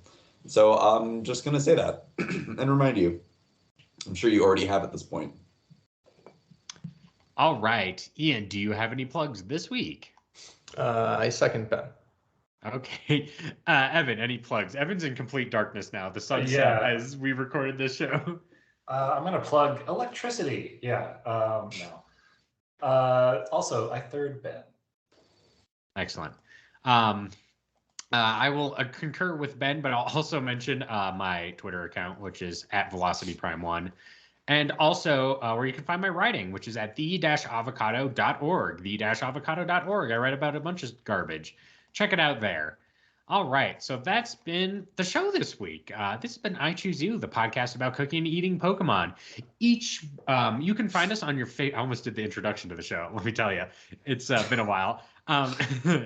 So I'm just going to say that and remind you. I'm sure you already have at this point. All right. Ian, do you have any plugs this week? I second Ben. Okay. Evan, any plugs? Evan's in complete darkness now. The sun's set as we recorded this show. I'm going to plug electricity. Yeah. No. Also, I third Ben. Excellent. I will concur with Ben, but I'll also mention my Twitter account, which is @VelocityPrime1. And also where you can find my writing, which is at the-avocado.org. The-avocado.org. I write about a bunch of garbage. Check it out there. All right, so that's been the show this week. This has been I Choose You, the podcast about cooking and eating Pokemon. You can find us on your I almost did the introduction to the show. Let me tell you, it's been a while.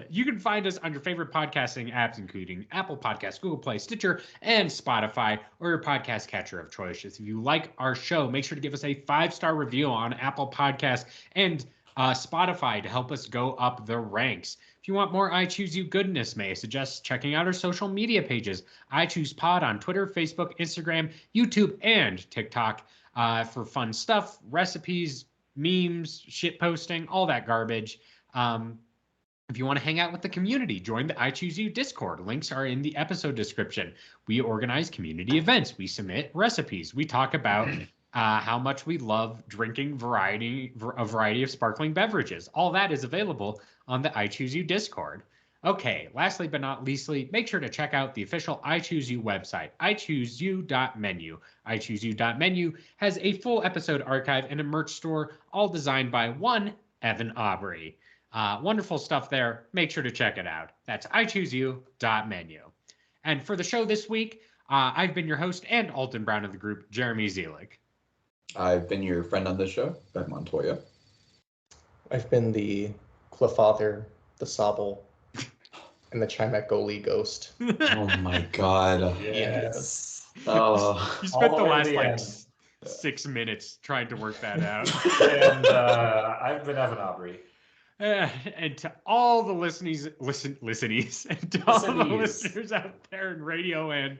You can find us on your favorite podcasting apps, including Apple Podcasts, Google Play, Stitcher, and Spotify, or your podcast catcher of choice. If you like our show, make sure to give us a 5-star review on Apple Podcasts and Spotify to help us go up the ranks. If you want more I Choose You goodness, may I suggest checking out our social media pages. I Choose Pod on Twitter, Facebook, Instagram, YouTube, and TikTok for fun stuff, recipes, memes, shit posting, all that garbage. If you want to hang out with the community, join the I Choose You Discord. Links are in the episode description. We organize community events. We submit recipes. We talk about how much we love drinking a variety of sparkling beverages. All that is available on the I Choose You Discord. Okay, lastly but not leastly, make sure to check out the official I Choose You website, ichooseyou.menu. ichooseyou.menu has a full episode archive and a merch store, all designed by one Evan Aubrey. Wonderful stuff there. Make sure to check it out. That's ichooseyou.menu. And for the show this week, I've been your host and Alton Brown of the group, Jeremy Zielik. I've been your friend on this show, Ben Montoya. I've been the Clefairy, the Sobble, and the Chimek Goalie ghost. Oh my god. Yes. Oh. You spent All the the way last to the like end. 6 minutes trying to work that out. And I've been Evan Aubrey. And to all the listenies, and to all the Listenies. listeners out there in radio and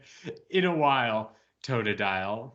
in a while, Totodile.